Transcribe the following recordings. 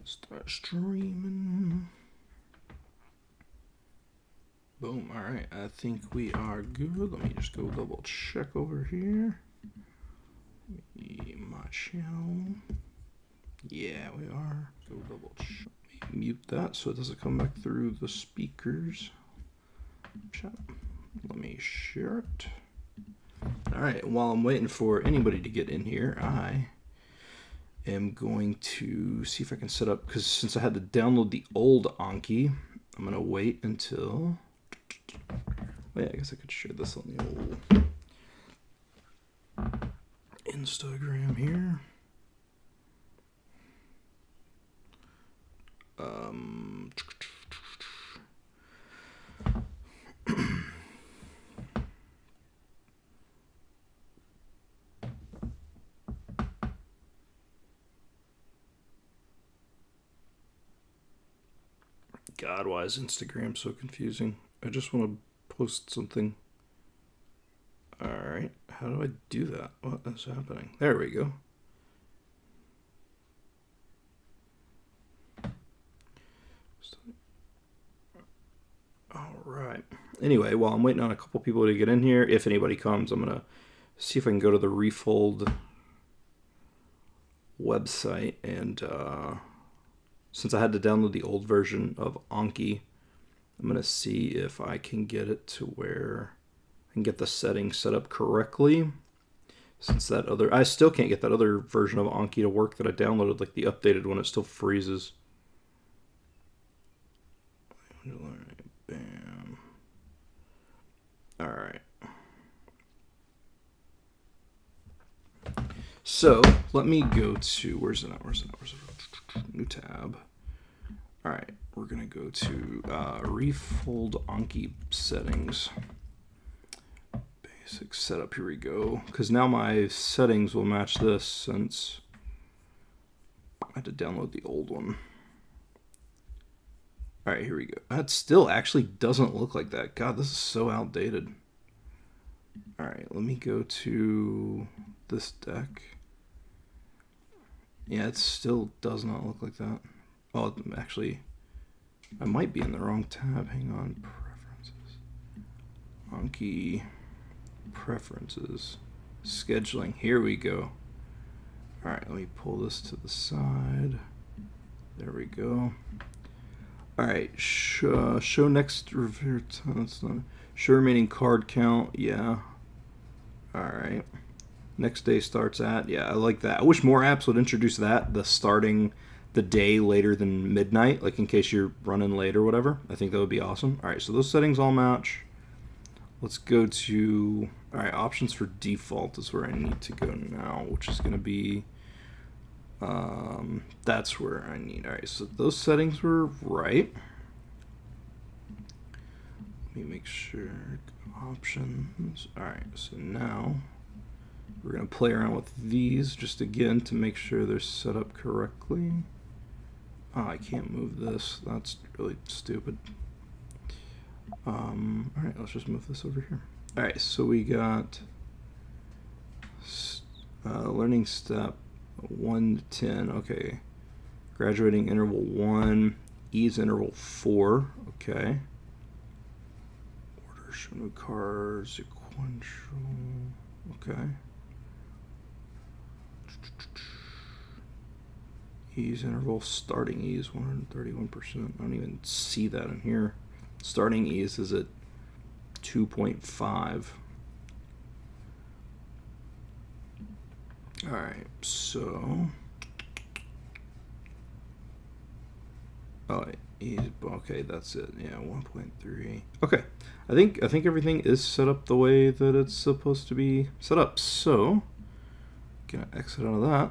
Start streaming. Boom. All right. I think we are good. Let me just go double check over here. My channel. Yeah, we are. Go double check. Mute that so it doesn't come back through the speakers. Let me share it. All right. While I'm waiting for anybody to get in here, I am going to see if I can set up, because since I had to download the old Anki, I'm going to wait until... Well, yeah, I guess I could share this on the old Instagram here. God, why is Instagram so confusing? I just want to post something. All right, how do I do that? What is happening? There we go. All right. Anyway, while I'm waiting on a couple people to get in here, if anybody comes, I'm going to see if I can go to the Refold website. And since I had to download the old version of Anki, I'm going to see if I can get it to where I can get the settings set up correctly. Since that other, I still can't get that other version of Anki to work that I downloaded, like the updated one, it still freezes. Bam. All right. So let me go to, where's it at? New tab. All right, we're gonna go to Refold Anki settings. Basic setup, here we go. Because now my settings will match this since I had to download the old one. All right, here we go. That still actually doesn't look like that. God, this is so outdated. All right, let me go to this deck. Yeah, it still does not look like that. Oh, actually, I might be in the wrong tab. Hang on, preferences. Anki, preferences, scheduling. Here we go. All right, let me pull this to the side. There we go. All right, show next review. Show remaining card count. Yeah. All right. Next day starts at. Yeah, I like that. I wish more apps would introduce that. The starting the day later than midnight, like in case you're running late or whatever. I think that would be awesome. All right, so those settings all match. Let's go to, all right, options for default is where I need to go now, which is going to be, that's where I need. All right, so those settings were right. Let me make sure. Options. All right, so now we're going to play around with these just again to make sure they're set up correctly. Oh, I can't move this. That's really stupid. All right, let's just move this over here. All right, so we got learning step 1 to 10. Okay. Graduating interval 1, ease interval 4. Okay. Order show new cards, sequential. Okay. Ease interval, starting ease 131%. I don't even see that in here. Starting ease is at 2.5. All right, so okay, that's it. Yeah, 1.3. Okay, I think everything is set up the way that it's supposed to be set up. So, gonna exit out of that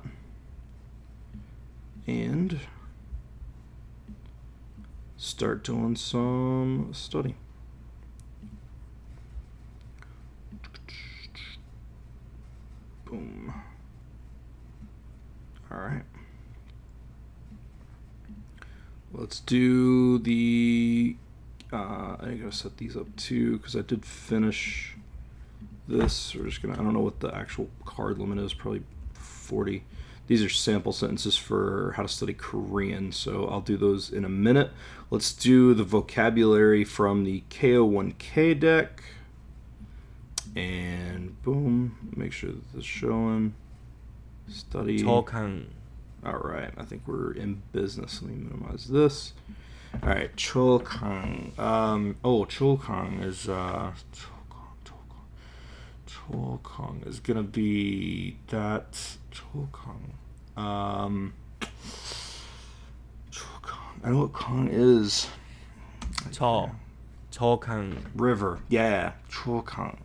and start doing some study. Boom. All right. Let's do the, I gotta set these up too, because I did finish this. We're just gonna, I don't know what the actual card limit is, probably 40. These are sample sentences for how to study Korean, so I'll do those in a minute. Let's do the vocabulary from the KO1K deck. And boom, make sure that this is showing. Study. 저강. Alright, I think we're in business. Let me minimize this. Alright, Chokang. Chokang is Chokang is gonna be that Chokang. Chokang. I know what Kang is. 저강. River. Yeah. Chokang.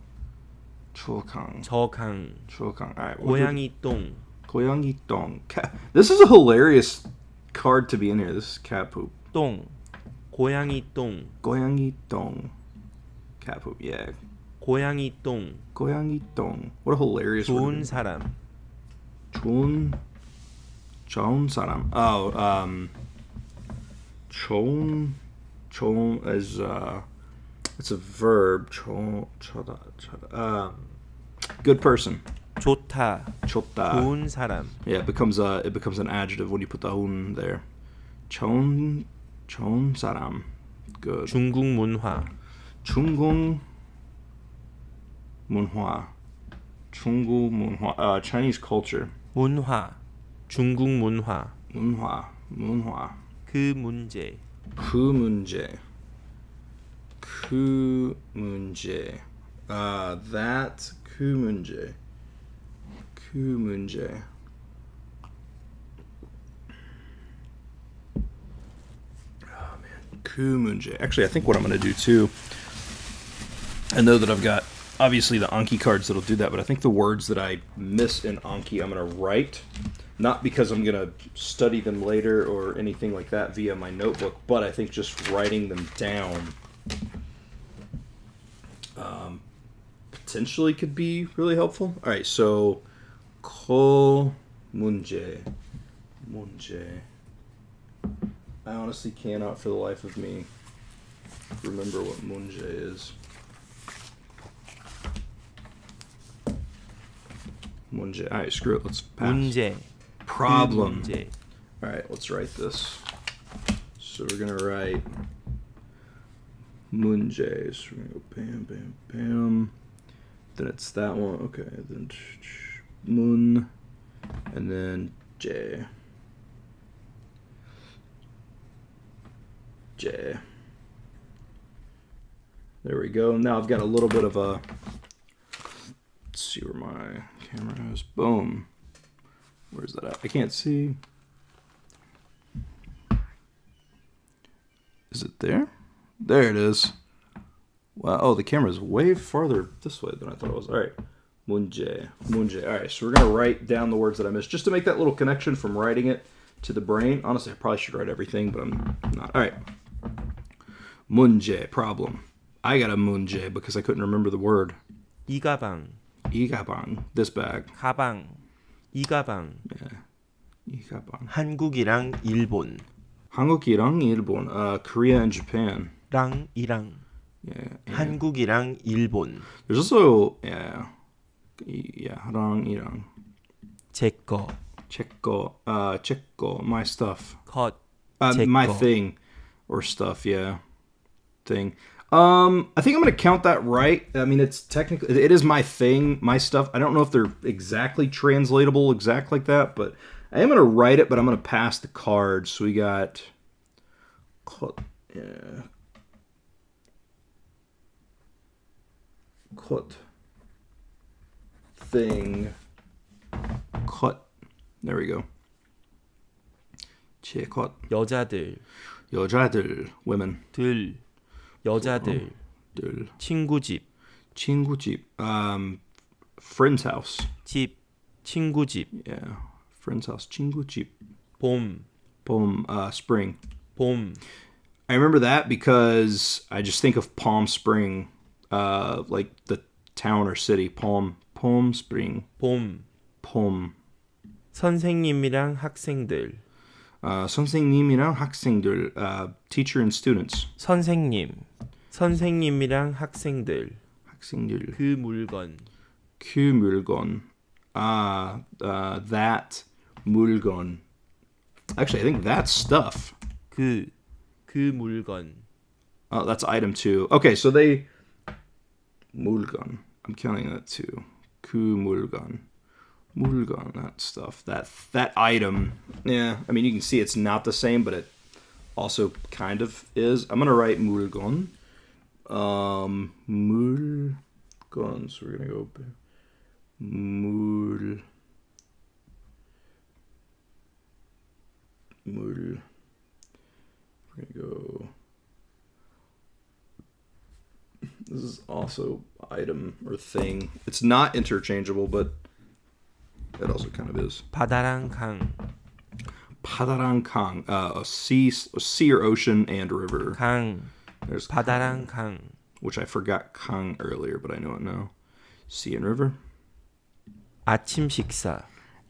Chokang. 저강. Chokang. Alright. 고양이 똥. 고양이 똥. This is a hilarious card to be in here. This is cat poop. 똥. 고양이 똥. 고양이 똥. Cat poop. Yeah. 고양이 똥. 고양이 똥. What a hilarious 좋은 word. 사람. 좋은 사람. 좋은 is it's a verb. Good person. 좋다. 좋다. 좋은 사람. Yeah, it becomes an adjective when you put the un there. 좋은 사람. Good. 중국 문화. 중국 문화. Chinese culture. 문화. 중국 문화. 문화. 그 문제. 그 문제. That 그 문제. 그 문제. Oh man, 그 문제. Actually, I think what I'm going to do too. I know that I've got obviously the Anki cards that'll do that, but I think the words that I miss in Anki I'm going to write, not because I'm going to study them later or anything like that via my notebook, but I think just writing them down potentially could be really helpful. All right, so 코 문제. I honestly cannot for the life of me remember what 문제 is. 문제. All right, screw it. Let's pass. 문제. Problem. 문제. All right, let's write this. So we're gonna write 문제. So we're gonna go bam, bam, bam. Then it's that one. Okay. Then 문, and then J. There we go. Now I've got a little bit of a. Let's see where my camera is. Boom. Where's that at? I can't see. Is it there? There it is. Wow. Oh, the camera's way farther this way than I thought it was. All right. 문제. All right. So we're going to write down the words that I missed just to make that little connection from writing it to the brain. Honestly, I probably should write everything, but I'm not. All right. 문제. Problem. I got a 문제 because I couldn't remember the word. 이 가방. This bag. 가방. 이 가방. Yeah. 이 가방. 한국이랑 일본. 한국이랑 일본. Korea and Japan. 이랑. Yeah. 한국이랑 일본. There's also 이랑. 제거. 제거. My stuff. 컷. My thing or stuff. Yeah. Thing. I think I'm gonna count that right. I mean, it is my thing, my stuff. I don't know if they're exactly translatable exact like that, but I am gonna write it. But I'm gonna pass the cards. So we got, thing, There we go. 컷. 여자들. Women. 여자들. 친구 집. Friend's house. 집. 친구 집. Yeah. Friend's house. 친구 집. 봄. Spring. 봄. I remember that because I just think of Palm Spring, like the town or city. Palm Spring. 봄. 선생님이랑 학생들. 선생님이랑 학생들. Teacher and students. 선생님이랑 학생들. 그 물건. 그 물건. That 물건. Actually, I think that's stuff. 그 물건. Oh, that's item 2. Okay, so they 물건. I'm counting that too. 그 물건. 물건, that stuff. That item. Yeah, I mean you can see it's not the same, but it also kind of is. I'm gonna write 물건. 물건. So we're gonna go 물. We're gonna go. This is also item or thing. It's not interchangeable, but it also kind of is. 바다랑 강. 바다랑 강, a sea or ocean and river. 강. There's 바다랑 강. which I forgot 강 earlier, but I know it now. Sea and river. 아침 식사.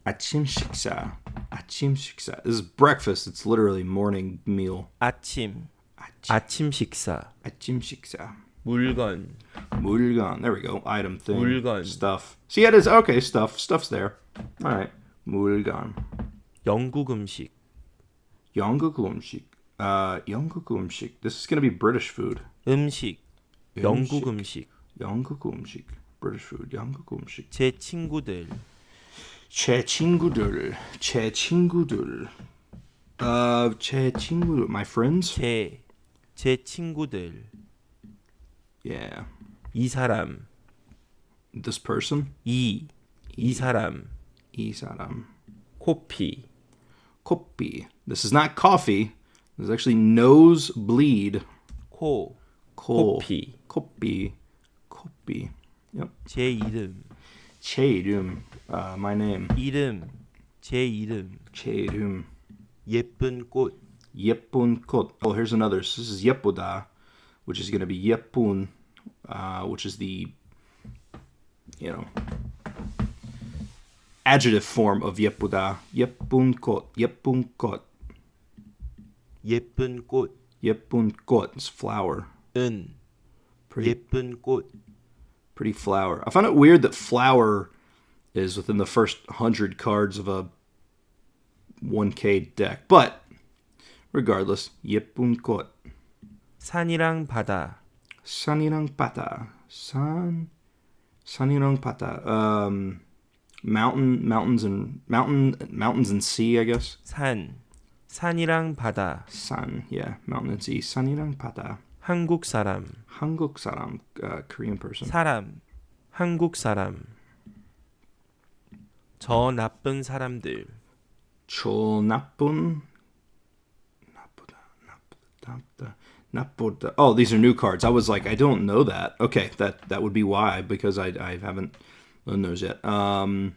아침 식사. 아침 식사. This is breakfast. It's literally morning meal. 아침 식사. 아침 식사. 물건. 물건. There we go. Item thing. 물건. Stuff. See, it is okay. Stuff's there. All right. 물건. 영국 음식. 영국 음식. 영국 음식. This is gonna be British food. 음식. 영국 음식. 영국 음식. British food. 영국 음식. 제 친구들. 제 친구들. 제 친구들. 제 친구들. My friends. 제 친구들. Yeah. 이 사람. This person. 이 사람. 이 사람. 코피. 코피. This is not coffee. This is actually nose bleed. 코피. 코피. 코피. Yep. 제 이름. 제 이름. My name. 이름. 제 이름. 제 이름. 예쁜 꽃. 예쁜 꽃. Oh, here's another. So this is 예쁘다, which is going to be 예쁜, which is the, adjective form of 예쁘다. 예쁜 꽃. 예쁜 꽃. 예쁜 꽃. 예쁜 꽃. It's flower. 예쁜 꽃. Pretty flower. I found it weird that flower is within the first 100 cards of a 1K deck. But, regardless, 예쁜 꽃. 산이랑 바다. 산이랑 바다. 산이랑 바다. Mountains and sea, I guess. 산이랑 바다. 산, yeah, mountain and sea. 산이랑 바다. 한국 사람. 한국 사람, Korean person. 한국 사람. 저 나쁜 사람들. 저 나쁘다. Oh, these are new cards. I was like, I don't know that. Okay, that would be why, because I haven't learned those yet. The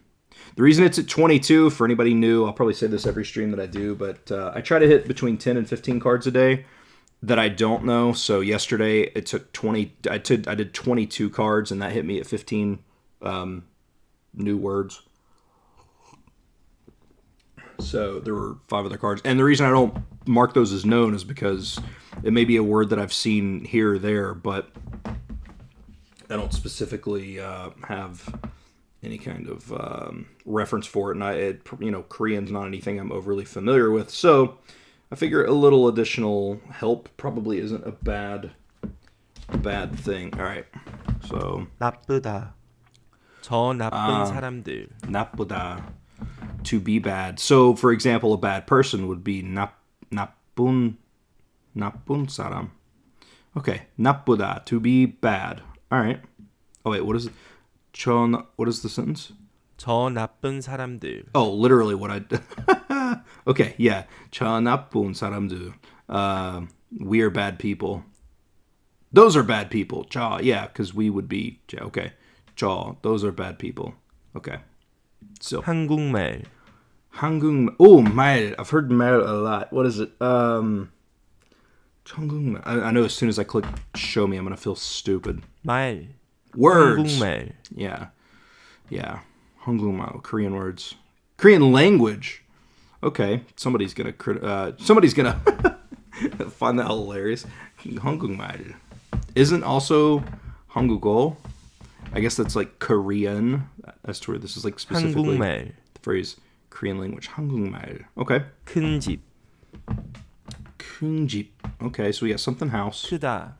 reason it's at 22, for anybody new, I'll probably say this every stream that I do, but I try to hit between 10 and 15 cards a day that I don't know. So yesterday it took 20. I did 22 cards, and that hit me at 15 new words. So there were 5 other cards. And the reason I don't mark those as known is because it may be a word that I've seen here or there, but I don't specifically have any kind of reference for it. And Korean's not anything I'm overly familiar with. So I figure a little additional help probably isn't a bad thing. All right. So 나쁘다. 저 나쁜 사람들. 나쁘다. To be bad. So, for example, a bad person would be 나쁜 사람. Okay, 나쁘다, to be bad. All right. Oh wait, what is it? What is the sentence? 저 나쁜 사람들. Oh, literally what I. Okay, yeah. 저 나쁜 사람들. We are bad people. Those are bad people. Yeah, because we would be. Okay, those are bad people. Okay. So 한국말. Oh, 말. I've heard 말 a lot. What is it? 한국말. I know as soon as I click show me, I'm going to feel stupid. 말. Words. 한국말. Yeah. 한국말. Korean words. Korean language. Okay. Somebody's going to find that hilarious. 한국말. Isn't also 한국어? I guess that's like Korean. That's where this is like specifically 한국말. the phrase Korean language. 한국말. Okay. 큰 집, 큰 집. Okay, so we got something house. 크다,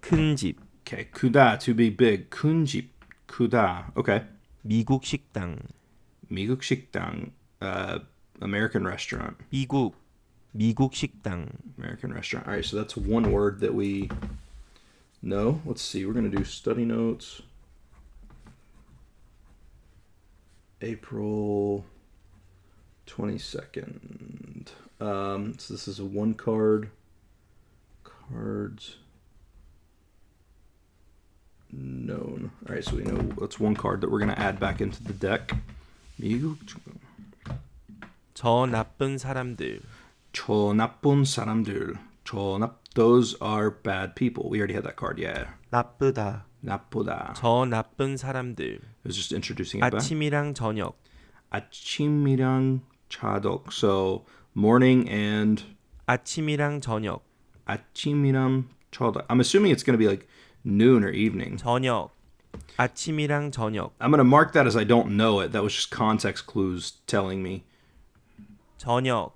큰 집, Okay, 크다, to be big. 큰 집. 크다. Okay. 미국 식당, 미국 식당. American restaurant. 미국 식당, American restaurant. All right, so that's one word that we know. Let's see. We're going to do study notes. April 22nd. So this is a one card. Cards known. All right, so we know that's one card that we're going to add back into the deck. 미국 저 나쁜 사람들, 저 나쁜 사람들. Those are bad people. We already had that card. Yeah. 나쁘다, 나쁘다. 저 나쁜 사람들, It was just introducing it back. 아침이랑 저녁, 아침이랑 저녁. So morning and 아침이랑 저녁, 아침이랑 저녁. I'm assuming it's going to be like noon or evening. 저녁, 아침이랑 저녁, I'm going to mark that as I don't know it. That was just context clues telling me. 저녁,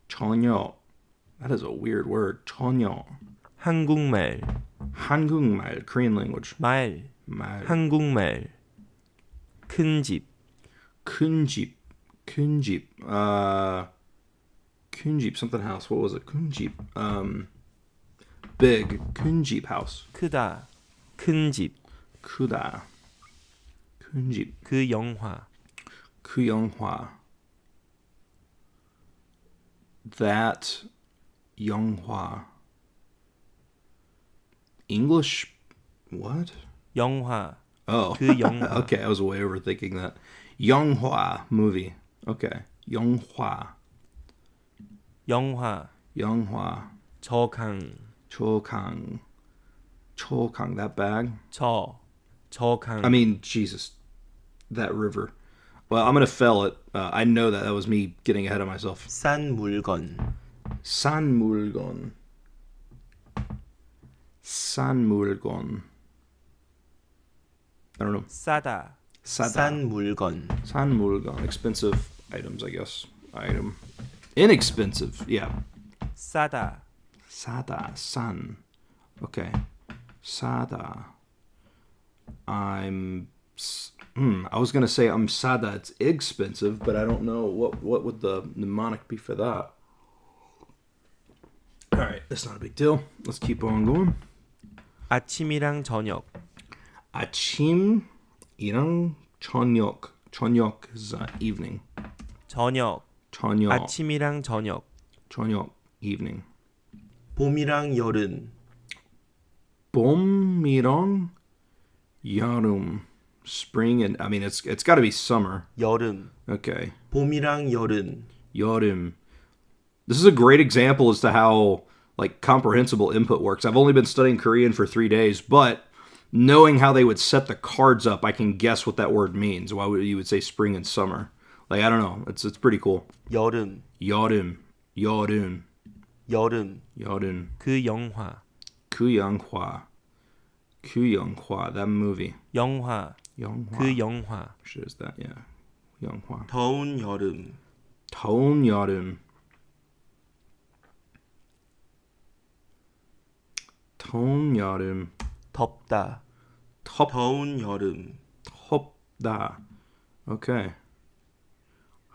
저녁. That is a weird word. 저녁. 한국말, 한국말, Korean language. 말, 말. 한국말, 큰 집, 큰 집. 큰 집. 큰 집, something house. What was it? 큰 집. Big. 큰 집 house. 크다, 큰 집, 크다. 큰 집. 그 영화, 그 영화. That 영화. English. What? 영화, Oh. 그 영화. Okay, I was way overthinking that. 영화 movie. Okay. 영화. 영화, 영화. 저강, 초강. 초강. That bag. 저강. I mean, Jesus. That river. Well, I'm going to fail it. I know that. That was me getting ahead of myself. 싼 물건, 싼 물건. 싼 물건. I don't know. 싸다, 싸다. 싼 물건, 싼 물건. Expensive items, I guess. Item. Inexpensive. Yeah. 싸다, 싸다. 싼. Okay. 싸다. I was going to say I'm 싸다. It's expensive, but I don't know what would the mnemonic be for that. All right, that's not a big deal. Let's keep on going. 아침이랑 저녁, 아침이랑 저녁. 저녁 is evening. 저녁, 저녁. 아침이랑 저녁, 저녁 evening. 봄이랑 여름, 봄이랑 여름. Spring and I mean it's got to be summer. 여름, Okay. 봄이랑 여름, 여름. This is a great example as to how like comprehensible input works. I've only been studying Korean for 3 days, but knowing how they would set the cards up, I can guess what that word means. Why would you would say spring and summer? Like I don't know. It's pretty cool. 여름, 여름. 여름. 여름, 여름. 그 영화, 그 영화. 그 영화. That movie. 영화, 영화. 그 영화, Sure is that, yeah. 영화. 더운 여름, 더운 여름. 더운 여름. 덥다, 더운 여름, 덥다. Okay.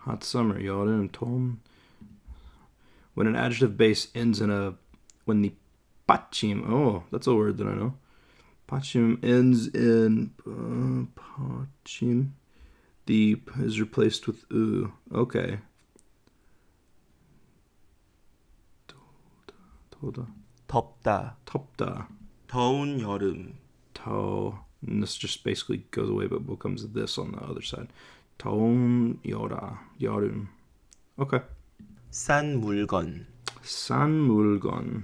Hot summer. 여름. 더운. When an adjective base ends in a... When the 받침... Oh, that's a word that I know. 받침 ends in... 받침. The is replaced with u. Okay. 덥다, 덥다. 더운 여름, And this just basically goes away, but becomes this on the other side. 더운 여름. Okay. 싼 물건, 싼 물건.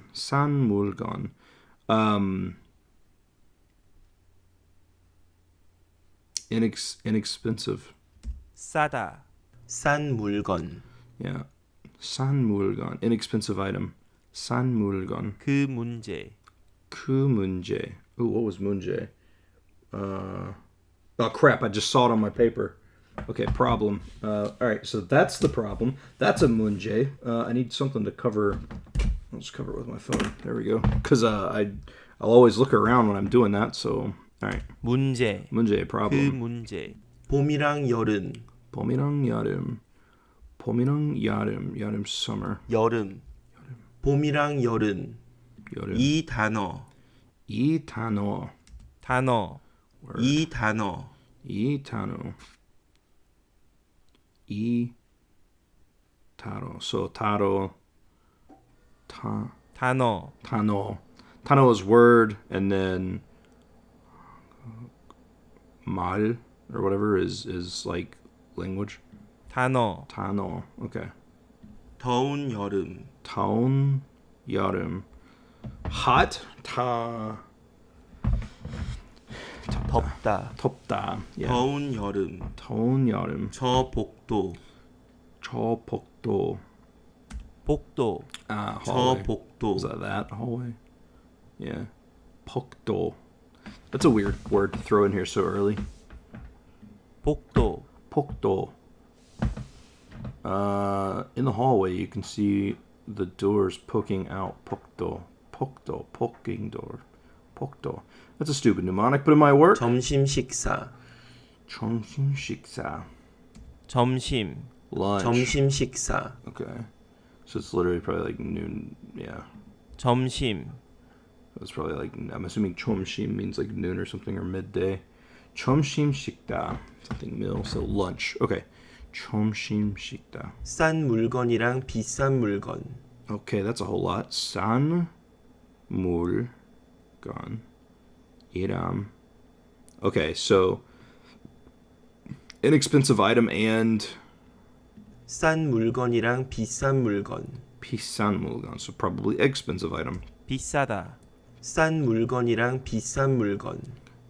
Inexpensive. 싸다, 싼 물건, Yeah. 싼 물건. Inexpensive item. 싼 물건. 그 문제, 그 문제. Ooh, what was 문제? Oh crap! I just saw it on my paper. Okay, problem. All right, so that's the problem. That's a 문제. I need something to cover. I'll just cover it with my phone. There we go. Because I'll always look around when I'm doing that. So, all right. 문제. 문제, 그 problem. 문제. 봄이랑 여름. 봄이랑 여름. 봄이랑 여름. 여름, summer. 여름. 봄이랑 여름. 여름. 이 단어. 이 단어. 단어. Word. 이 단어. 이 단어. 이 단어. So 단어. 단어. 단어. 단어 is word, and then 말 or whatever is like language. 단어. 단어. Okay. 더운 여름. 더운 여름. Hot. 덥다. 덥다. Yeah. 더운 여름. 더운 여름. 저 복도. 저 복도. 복도. 저 Hallway. 복도. Is that hallway? Yeah. 복도. That's a weird word to throw in here so early. 복도. 복도. In the hallway, you can see the doors poking out. 복도. 복도. Poking door. 복도. That's a stupid mnemonic, but it might work. 점심 식사. 점심 식사. 점심. Lunch. 점심 식사. Okay. So it's literally probably like noon. Yeah. 점심. It's probably like, I'm assuming 점심 means like noon or something, or midday. 점심 식다. Something meal. So lunch. Okay. 점심 식다. 싼 물건이랑 비싼 물건. Okay, that's a whole lot. 싼 물건. 이람. Okay, so inexpensive item and 싼 물건이랑 비싼 물건. 비싼 물건. So probably expensive item. 비싸다. 싼 물건이랑 비싼 물건.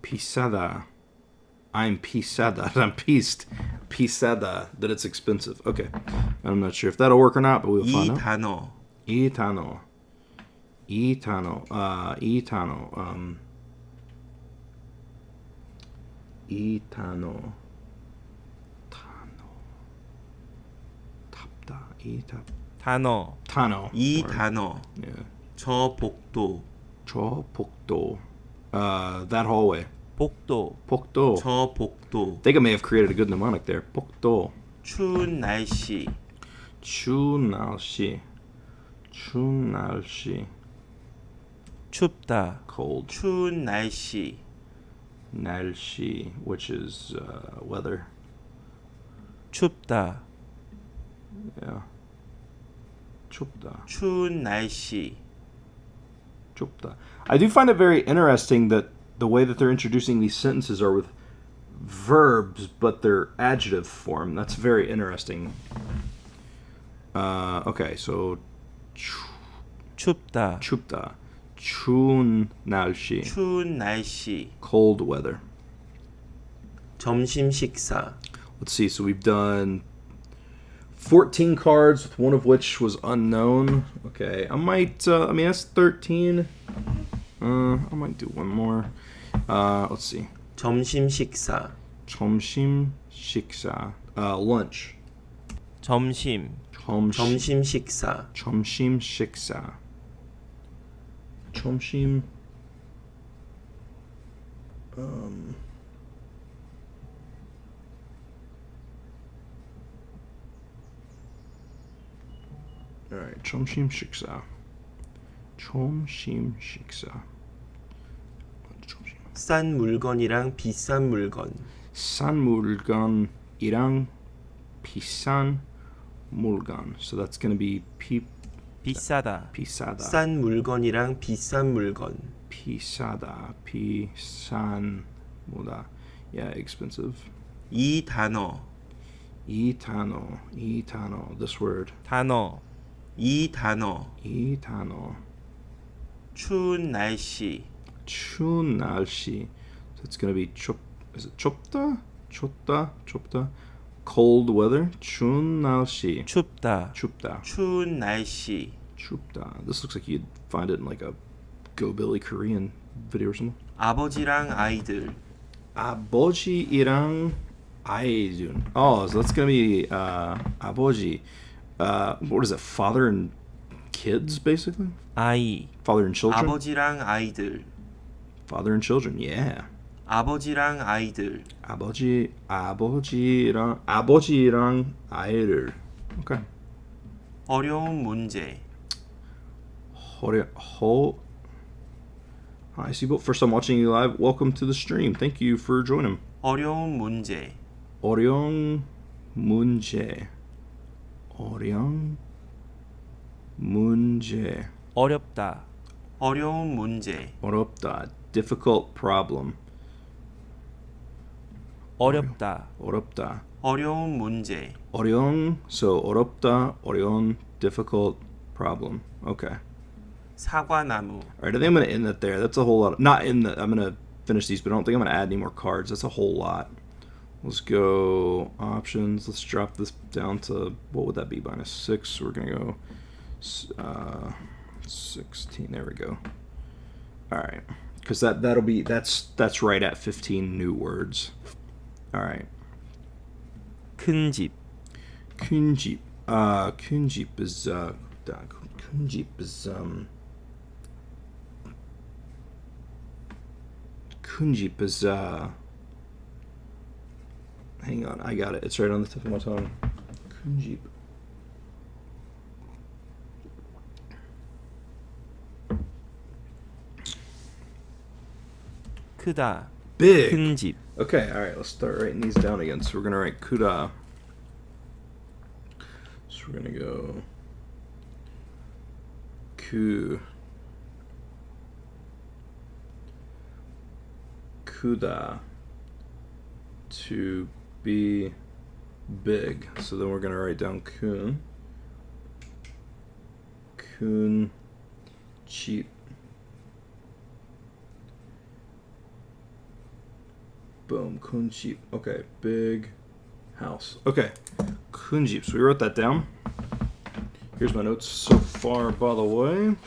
비싸다. I'm 비싸다. I'm pieced. 비싸다. That it's expensive. Okay. I'm not sure if that'll work or not, but we'll 이 find out. 단어. 이 단어. 이 단어. 이 단어. 이 단어. 답다. 이 답. 단어. 단어. 이 Word. 단어. Yeah. 저 복도. 저 복도. That hallway. 복도. 복도. 저 복도. I think I may have created a good mnemonic there. 복도. 추운 날씨. 추운 날씨. 추운 날씨. 춥다. Cold. 추운 날씨. 날씨, which is weather. 춥다. Yeah. 춥다. 추운 날씨. 춥다. I do find it very interesting that the way that they're introducing these sentences are with verbs, but they're adjective form. That's very interesting. Okay, so 춥다. 춥다. 추운 날씨. 추운 날씨. Cold weather. 점심 식사. Let's see. So we've done 14 cards, with one of which was unknown. Okay, I might. I mean, that's 13. I might do one more. Let's see. 점심 식사. 점심 식사. Lunch. 점심. 점심 식사. 점심 식사. 점심. All right, 점심 식사. 점심 식사. 점심. 싼 물건이랑 비싼 물건. 싼 물건이랑 비싼 물건. So that's gonna be 비싸다. 비싸다. 싼 물건이랑 비싼 물건. 비싸다. 비싼 뭐다. Yeah, expensive. 이 단어. 이 단어. 이 단어. This word. 단어. 이 단어. 이 단어. 추운 날씨. 추운 날씨. So it's gonna be is it 춥다? 춥다? 춥다? Cold weather. 추운 날씨. 춥다. 춥다. 추운 날씨. 춥다. This looks like you'd find it in like a Go Billy Korean video or something. 아버지랑 아이들. 아버지랑 아이준. Oh, so that's gonna be 아버지. What is it? Father and kids, basically. 아이, Father and children. 아버지랑 아이들, Father and children. Yeah. 아버지랑 아이들, 아버지랑 아이를. Okay. 어려운 문제, Hi, Seabolt. First time watching you live. Welcome to the stream. Thank you for joining. 어려운 문제, 어려운 문제. 어려운 문제. 어렵다, 어려운 문제, 어렵다. Difficult problem. 어렵다, 어렵다. 어려운 문제, 어려운. So 어렵다. 어려운. Difficult problem. Okay. 사과나무, All right. I think I'm gonna end that there. That's a whole lot. Not in the. I'm gonna finish these, but I don't think I'm gonna add any more cards. That's a whole lot. Let's go options. Let's drop this down to what would that be? -6. We're gonna go 16. There we go. All right, because that'll be that's right at 15 new words. All right. 큰 집, 큰 집. 큰 집 is 큰 집 is 큰 집 is hang on, I got it. It's right on the tip of my tongue. 큰 집. 크다, Big. 큰 집, Okay, all right. Let's start writing these down again. So we're gonna write kuda. So we're gonna go kuda to be big. So then we're gonna write down kun cheap. Boom, kun cheap. Okay, big house. Okay, kun jeep. So we wrote that down. Here's my notes so far, by the way.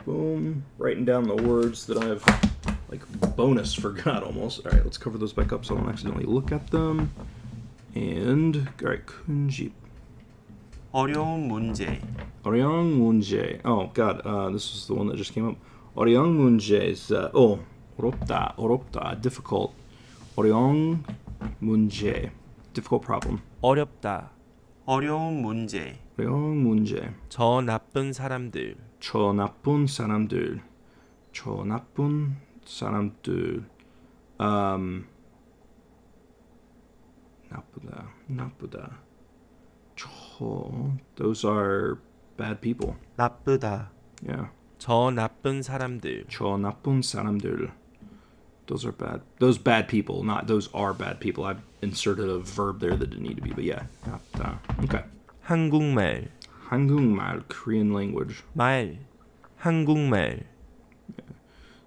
Boom. Writing down the words that I've like bonus forgot almost. All right, let's cover those back up so I don't accidentally look at them. And all right, kun jeep. 어려운 문제, 어려운 문제. Oh God, this is the one that just came up. 어려운 문제 is 어렵다, difficult. 어려운 문제, difficult problem. 어렵다, 어려운 문제, 어려운 문제. 저 나쁜 사람들, 저 나쁜 사람들. 나쁘다. Those are bad people. 나쁘다, Yeah. 저 나쁜 사람들, 저 나쁜 사람들. Those are bad. Those bad people, not those are bad people. I've inserted a verb there that didn't need to be, but yeah. 나쁘다. Okay. 한국말, 한국말, Korean language. 말, 한국말,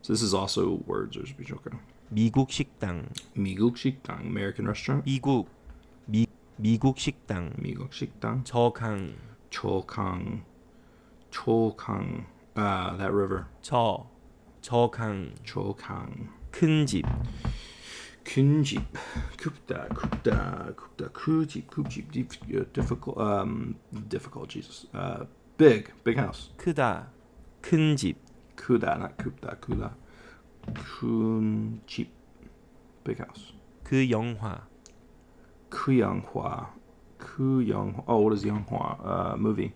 So this is also words. There's okay. 미국 식당, 미국 식당, American restaurant. 미국 식당, 미국 식당. 저강, 초강. That river. 저강, 초강. 큰 집, 큰 집. 굽다. 그 집. Difficult. Jesus. Big house. 크다, 큰 집, 크다, not 굽다. 큰 집. Big house. 그 영화, 그 영화. Oh, what is 영화? Movie.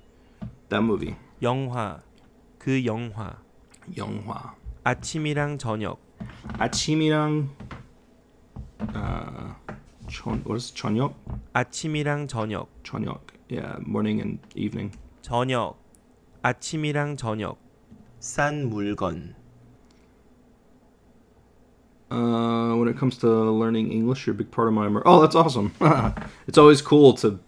That movie. 영화, 그 영화, 영화. 아침이랑 저녁, 아침이랑 what is it? 저녁? 아침이랑 저녁, 저녁. Yeah, morning and evening. 저녁, 아침이랑 저녁, 싼 물건, When it comes to learning English, you're a big part of my Oh, that's awesome. It's always cool to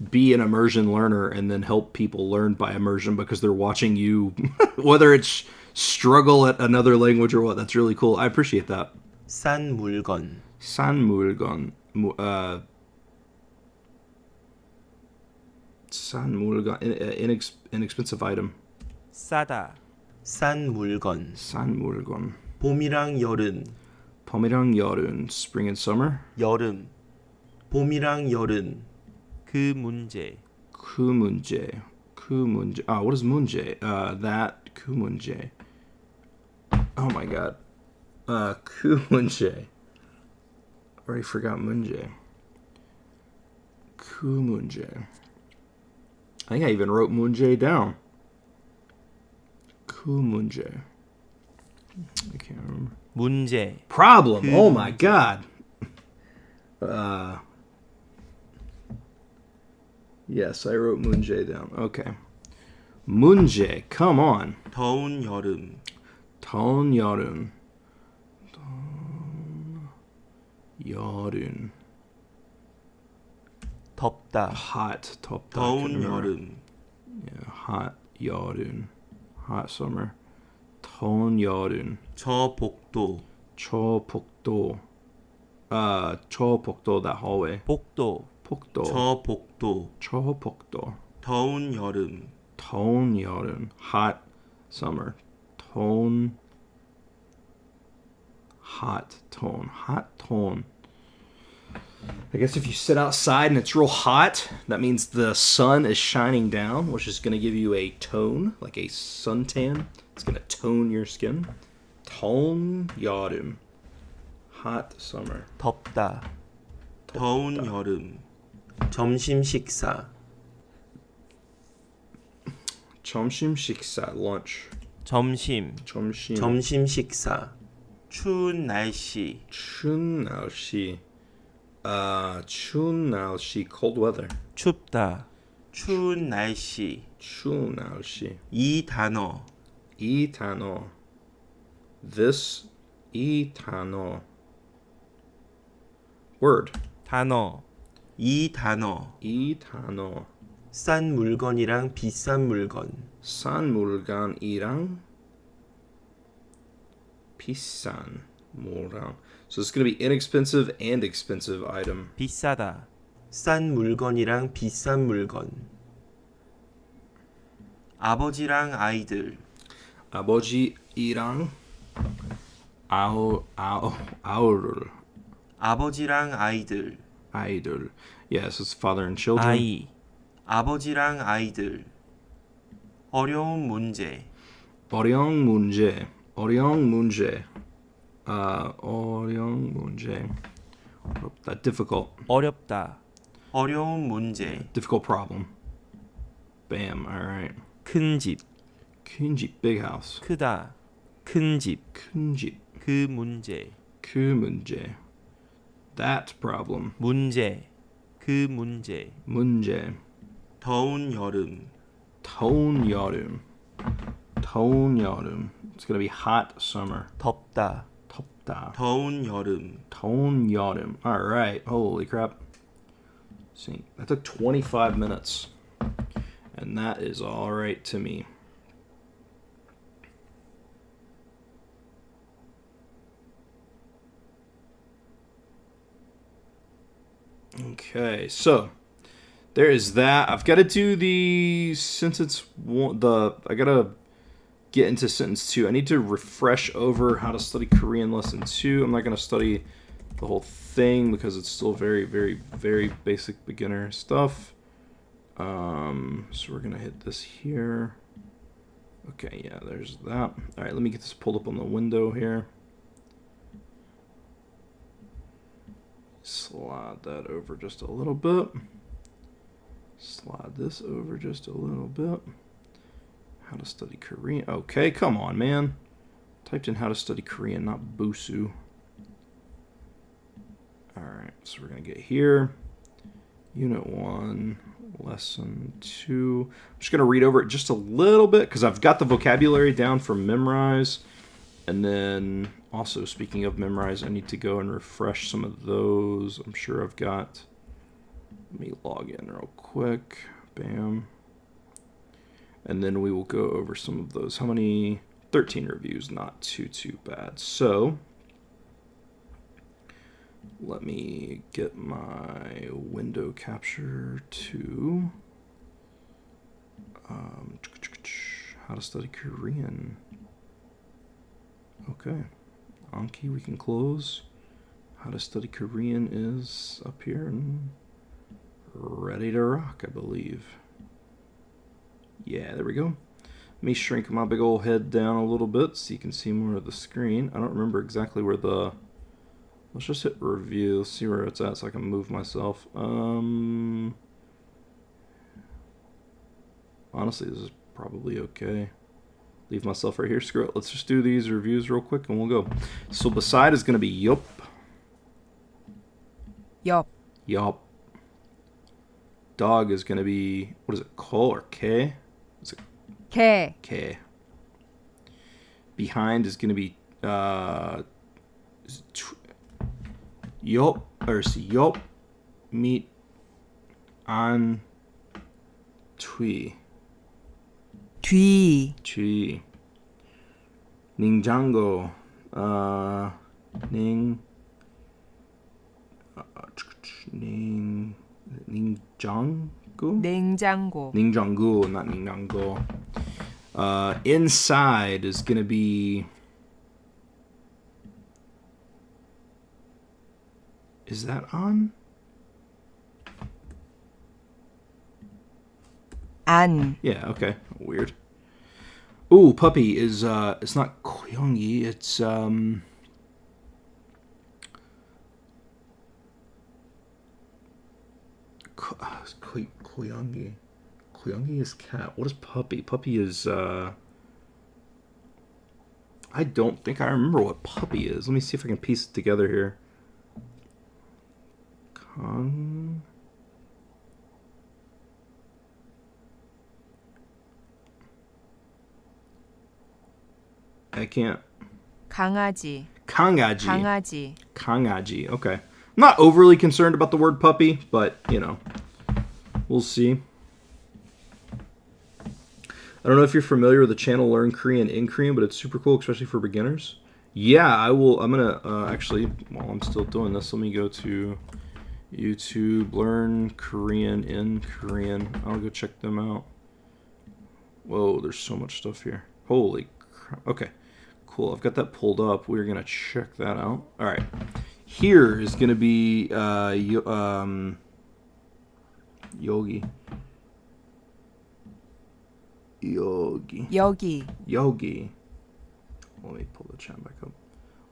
be an immersion learner and then help people learn by immersion because they're watching you, whether it's struggle at another language or what. That's really cool. I appreciate that. 싼 물건, 싼 물건. 싼 물건. Inexpensive item. 싸다, 싼 물건, 싼 물건. 봄이랑 여름, 봄이랑 여름, spring and summer. 여름, 봄이랑 여름, 그 문제, 그 문제, 그 문제. What is 문제? That 그 문제. Oh my god. 그 문제. Already forgot 문제. 그 문제. I think I even wrote 문제 down. 그 문제. I can't remember. 문제, Problem. 그 Oh my 문제. god. Yes, I wrote 문제 down. Okay. 문제. Come on. 더운 여름, 더운 여름. 더운 여름. 덥다, Hot. 덥다. 더운 여름, Yeah, hot 여름. Hot summer. 더운 여름. 저 복도, 초복도. 초복도, that hallway. 복도, 복도. 저 복도, 초복도. 더운 여름, 더운 여름. Hot summer. 더운. Hot tone. Hot tone. I guess if you sit outside and it's real hot, that means the sun is shining down, which is going to give you a tone, like a suntan. It's going to tone your skin. 더운 여름. Hot summer. 덥다, 더운 여름, 점심 식사, 점심 식사, lunch. 점심, 점심. 점심 식사, 추운 날씨, 추운 날씨. 추운 날씨, cold weather. 춥다, 추운 날씨, 추운 날씨. 이 단어, 이 단어. This, 이 단어. Word. 단어, 이 단어, 이 단어. 싼 물건이랑 비싼 물건, 싼 물건이랑 비싼 물건. So it's going to be inexpensive and expensive item. 비싸다, 싼 물건이랑 비싼 물건, 아버지랑 아이들, 아버지이랑 아우를. 아버지랑 아이들, 아이들. Yes, it's father and children. 아이, 아버지랑 아이들, 어려운 문제, 어려운 문제. 어려운 문제. 어려운 문제. 어렵다. Difficult. 어렵다, 어려운 문제, Difficult problem. Bam. All right. 큰 집, 큰 집. Big house. 크다, 큰 집, 큰 집. 그 문제, 그 문제. That problem. 문제, 그 문제, 문제. 더운 여름, 더운 여름. 더운 여름. It's gonna be hot summer. 덥다, 덥다. 더운 여름, 더운 여름. All right. Holy crap. See, that took 25 minutes. And that is all right to me. Okay, so there is that. I've got to do the sentence one. I gotta get into sentence 2. I need to refresh over how to study Korean lesson 2. I'm not gonna study the whole thing because it's still very, very, very basic beginner stuff. So we're gonna hit this here. Okay, yeah, there's that. All right, let me get this pulled up on the window here. Slide that over just a little bit. Slide this over just a little bit. How to study Korean. Okay, come on, man. Typed in how to study Korean, not Busu. Alright, so we're going to get here. Unit 1, Lesson 2. I'm just going to read over it just a little bit because I've got the vocabulary down for memorize. And then also, speaking of memorize, I need to go and refresh some of those. I'm sure I've got. Let me log in real quick. Bam. And then we will go over some of those. How many? 13 reviews, not too bad. So let me get my window capture to how to study Korean. Okay. Anki we can close. How to Study Korean is up here and ready to rock, I believe. Yeah, there we go. Let me shrink my big old head down a little bit so you can see more of the screen. I don't remember exactly where the... Let's just hit review. Let's see where it's at so I can move myself. Honestly, this is probably okay. Leave myself right here. Screw it. Let's just do these reviews real quick and we'll go. So beside is going to be yup. Yup. Yup. Dog is going to be, what is it, Ko or K? Is it K. K? Behind is going to be yup, or yup, meet on Tui. 뒤. Chi. Ningjango. Ningjango? 냉장고. Ningjango, not Ningjango. Inside is gonna be... Is that on? 안. Yeah, okay. Weird. Ooh, puppy is it's not Koyongi, it's Koyongi. Koyongi is cat. What is puppy? Puppy is I don't think I remember what puppy is. Let me see if I can piece it together here. Kong. I can't. 강아지. Kangaji. 강아지. Kangaji. Okay. I'm not overly concerned about the word puppy, but, you know, we'll see. I don't know if you're familiar with the channel Learn Korean in Korean, but it's super cool, especially for beginners. Yeah, I will. I'm going to actually, while I'm still doing this, let me go to YouTube, Learn Korean in Korean. I'll go check them out. Whoa, there's so much stuff here. Holy crap. Okay. Cool, I've got that pulled up. We're going to check that out. All right. Here is going to be Yogi. 여기. Yogi. Let me pull the chat back up.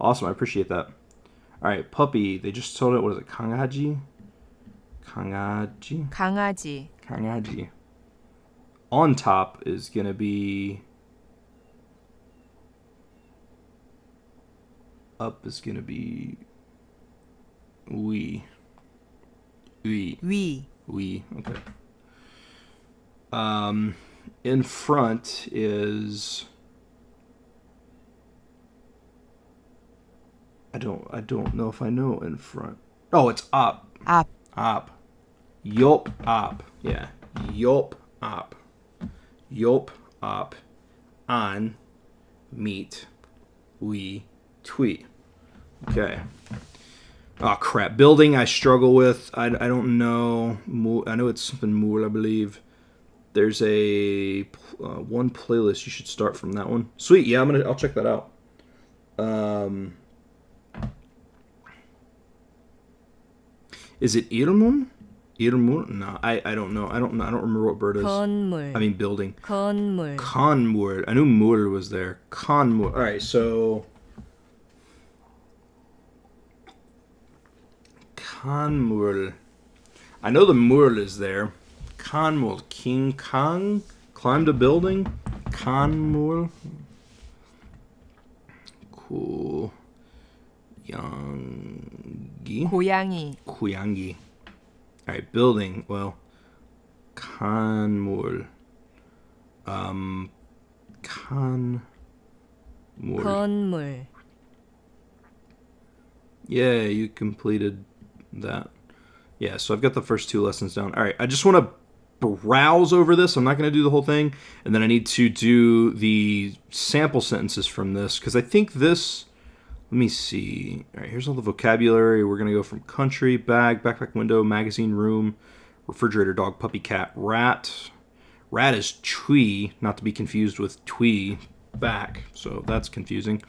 Awesome, I appreciate that. All right, puppy. They just told it, what is it, Kangaji? Kangaji? 강아지. Kangaji. On top is going to be... Up is going to be we. 위. Okay. In front is I don't know if I know in front. Oh, it's up. 앞. Up. Yup up. Yeah. Yup up. Yup up. On meet we tweet. Okay. Oh crap. Building I struggle with. I don't know. I know it's something more, I believe. There's a one playlist. You should start from that one. Sweet. Yeah, I'll check that out. Is it Irmun? Irmun? No, I don't know. I don't remember what bird it is. 건물. I mean building. 건물. Conmur. I knew Mur was there. Conmur. All right, so Conmur. I know the Mur is there. Conmur. King Kong climbed a building. Conmur. Cool. Yangi. 고양이. Kuyangi. All right, building. Well, Conmur. Conmur. 건물. Yeah, you completed that. Yeah, so I've got the first two lessons down. All right, I just want to browse over this. I'm not going to do the whole thing. And then I need to do the sample sentences from this because I think this... Let me see. All right, here's all the vocabulary. We're going to go from country, bag, backpack, window, magazine, room, refrigerator, dog, puppy, cat, rat. Rat is chui, not to be confused with twee, back. So that's confusing.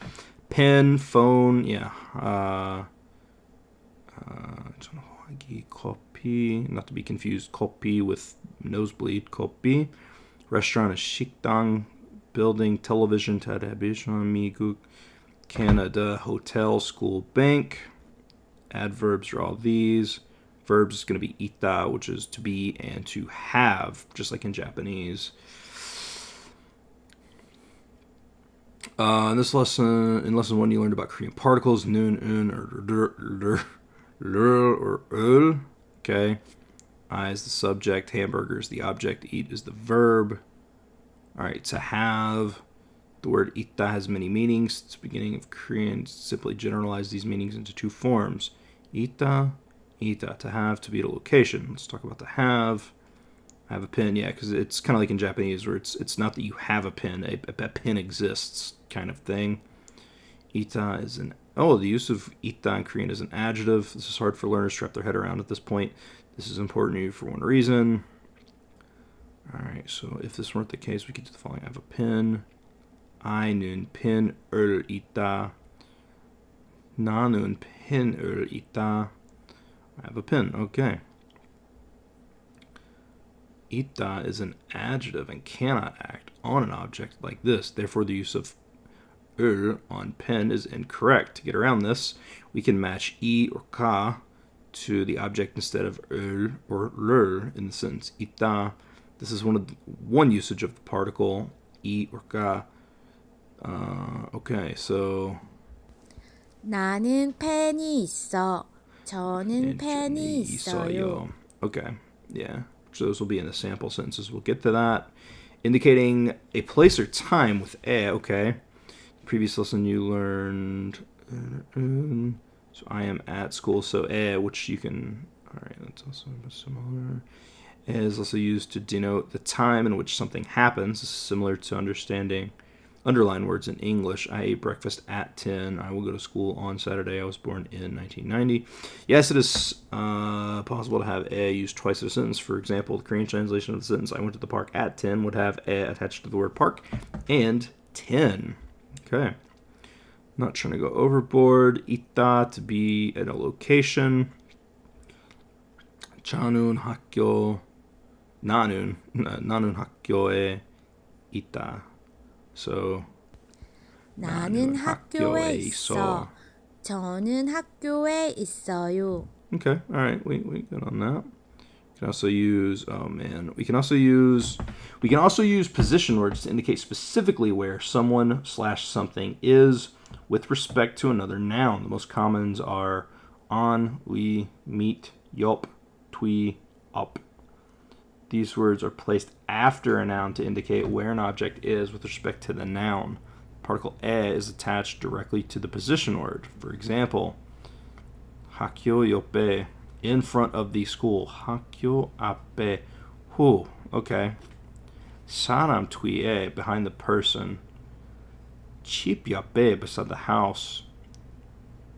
pen, phone, yeah. Copy, not to be confused, copy with nosebleed, copy. Restaurant is 식당, building, television, television, 미국, Canada, hotel, school, bank. Adverbs are all these. Verbs is going to be ita, which is to be and to have, just like in Japanese. In this lesson, in lesson 1, you learned about Korean particles, nun, un, or ul. Okay. I is the subject, hamburger is the object, eat is the verb. All right, to have. The word ita has many meanings. It's the beginning of Korean. Simply generalize these meanings into 2 forms. Ita, to have, to be at a location. Let's talk about to have. I have a pen, yeah, because it's kind of like in Japanese where it's not that you have a pen, a pen exists kind of thing. Ita is the use of ita in Korean is an adjective. This is hard for learners to wrap their head around at this point. This is important to you for one reason. All right, so if this weren't the case, we could do the following. I have a pen. Ainun pen 을 있다. 나는 펜을 있다. I have a pen. Okay. Ita is an adjective and cannot act on an object like this. Therefore, the use of on pen is incorrect. To get around this, we can match I or ka to the object instead of or lur in the sentence. Ita. This is one usage of the particle I or ka. Okay, so 나는 펜이 있어. 저는 펜이 있어요. Okay, yeah. So those will be in the sample sentences. We'll get to that. Indicating a place or time with okay. Previous lesson you learned. So I am at school. So which you can. All right, that's also similar. Is also used to denote the time in which something happens. This is similar to underline words in English. I ate breakfast at 10. I will go to school on Saturday. I was born in 1990. Yes, it is possible to have used twice in a sentence. For example, the Korean translation of the sentence, I went to the park at 10, would have attached to the word park and 10. Okay. Not trying to go overboard. Ita, to be at a location. 나는 학교에 있다. So 나는 학교에 있어. 저는 학교에 있어요. Okay, all right, we good on that. We can also use we can also use position words to indicate specifically where someone / something is with respect to another noun. The most commons are on, we, meet, yop, twi, up. These words are placed after a noun to indicate where an object is with respect to the noun. Particle is attached directly to the position word. For example, 학교 옆에, in front of the school. 학교 앞에, who, okay. 사람 뒤에, behind the person. 집 옆에, beside the house.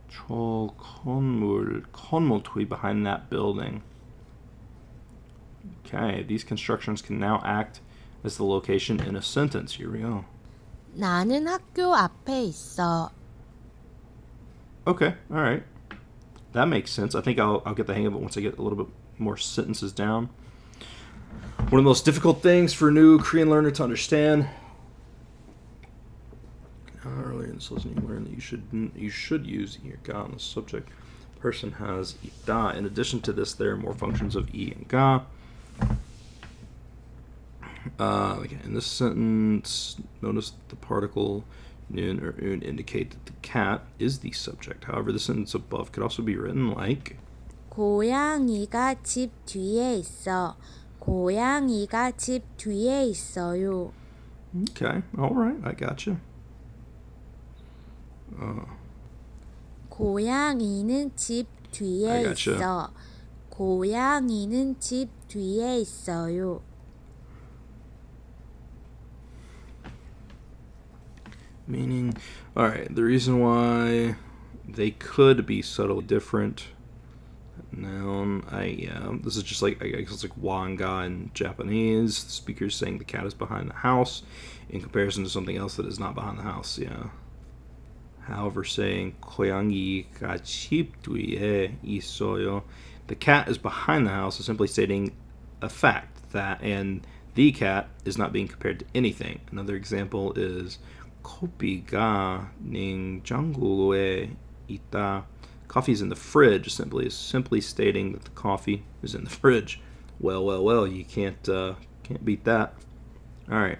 저 건물 뒤, behind that building. Okay, these constructions can now act as the location in a sentence. Here we go. 나는 학교 앞에 있어. Okay, all right. That makes sense. I think I'll get the hang of it once I get a little bit more sentences down. One of the most difficult things for a new Korean learner to understand. Earlier in this lesson, you learned that you should use I or ga on the subject. Person has ita. In addition to this, there are more functions of I and ga. In this sentence, notice the particle nun or un indicate that the cat is the subject. However, the sentence above could also be written like 고양이가 집 뒤에 있어. 고양이가 집 뒤에 있어요. Okay, all right, I got you. 고양이는 집 뒤에 gotcha. 있어. 고양이는 집 뒤에 있어요. Meaning, all right, the reason why they could be subtly different. Noun, this is just like, I guess it's like wanga in Japanese. The speaker is saying the cat is behind the house in comparison to something else that is not behind the house, yeah. However, saying 고양이가 집 뒤에 있어요, the cat is behind the house, is simply stating a fact that, and the cat is not being compared to anything. Another example is 커피가 냉장고에 있다. Coffee is in the fridge. Is simply stating that the coffee is in the fridge. Well. You can't beat that. All right.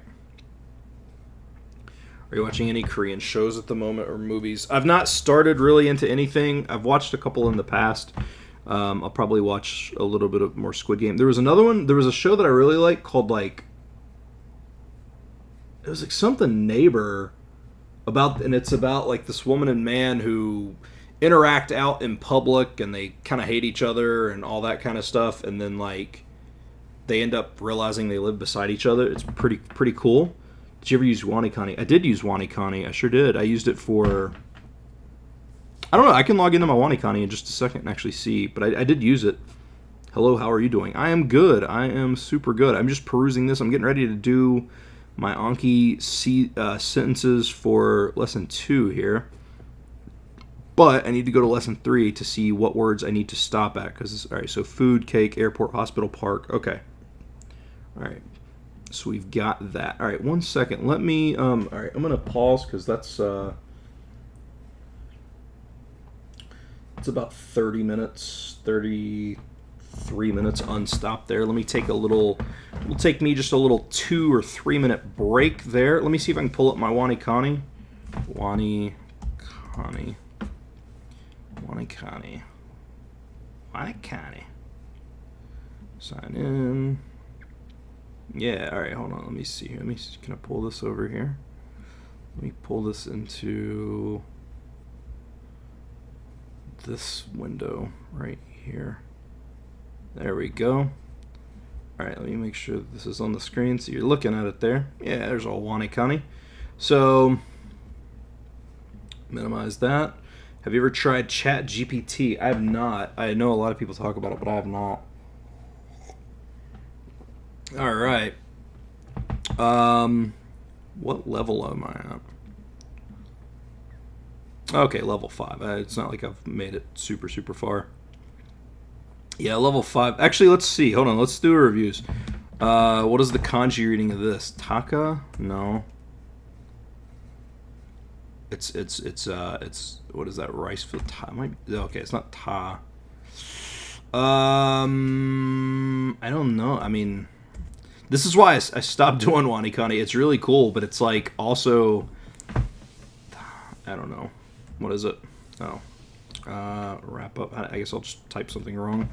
Are you watching any Korean shows at the moment or movies? I've not started really into anything. I've watched a couple in the past. I'll probably watch a little bit of more Squid Game. There was another one. There was a show that I really liked called it was like something Neighbor and it's about like this woman and man who interact out in public and they kind of hate each other and all that kind of stuff, and then like they end up realizing they live beside each other. It's pretty cool. Did you ever use WaniKani? I did use WaniKani. I sure did. I used it for... I don't know. I can log into my WaniKani in just a second and actually see. But I did use it. Hello, how are you doing? I am good. I am super good. I'm just perusing this. I'm getting ready to do my Anki sentences for lesson 2 here. But I need to go to lesson 3 to see what words I need to stop at. All right, so food, cake, airport, hospital, park. Okay. All right. So we've got that. All right, 1 second. Let me, all right, I'm going to pause because that's, it's about 30 minutes, 33 minutes unstopped there. Let me take a little, it'll take me just a little 2 or 3 minute break there. Let me see if I can pull up my WaniKani. WaniKani. Sign in. Yeah, alright, hold on, let me see here. Can I pull this over here? Let me pull this into this window right here. There we go. Alright, let me make sure that this is on the screen so you're looking at it there. Yeah, there's all WaniKani. So, minimize that. Have you ever tried ChatGPT? I have not. I know a lot of people talk about it, but I have not. All right. What level am I at? Okay, level 5. It's not like I've made it super far. Yeah, level 5. Actually, let's see. Hold on. Let's do reviews. What is the kanji reading of this? Taka? No. It's what is that? Rice field ta? Okay, it's not ta. I don't know. I mean, this is why I stopped doing WaniKani. It's really cool, but it's like also, I don't know. What is it? Oh, wrap up. I guess I'll just type something wrong.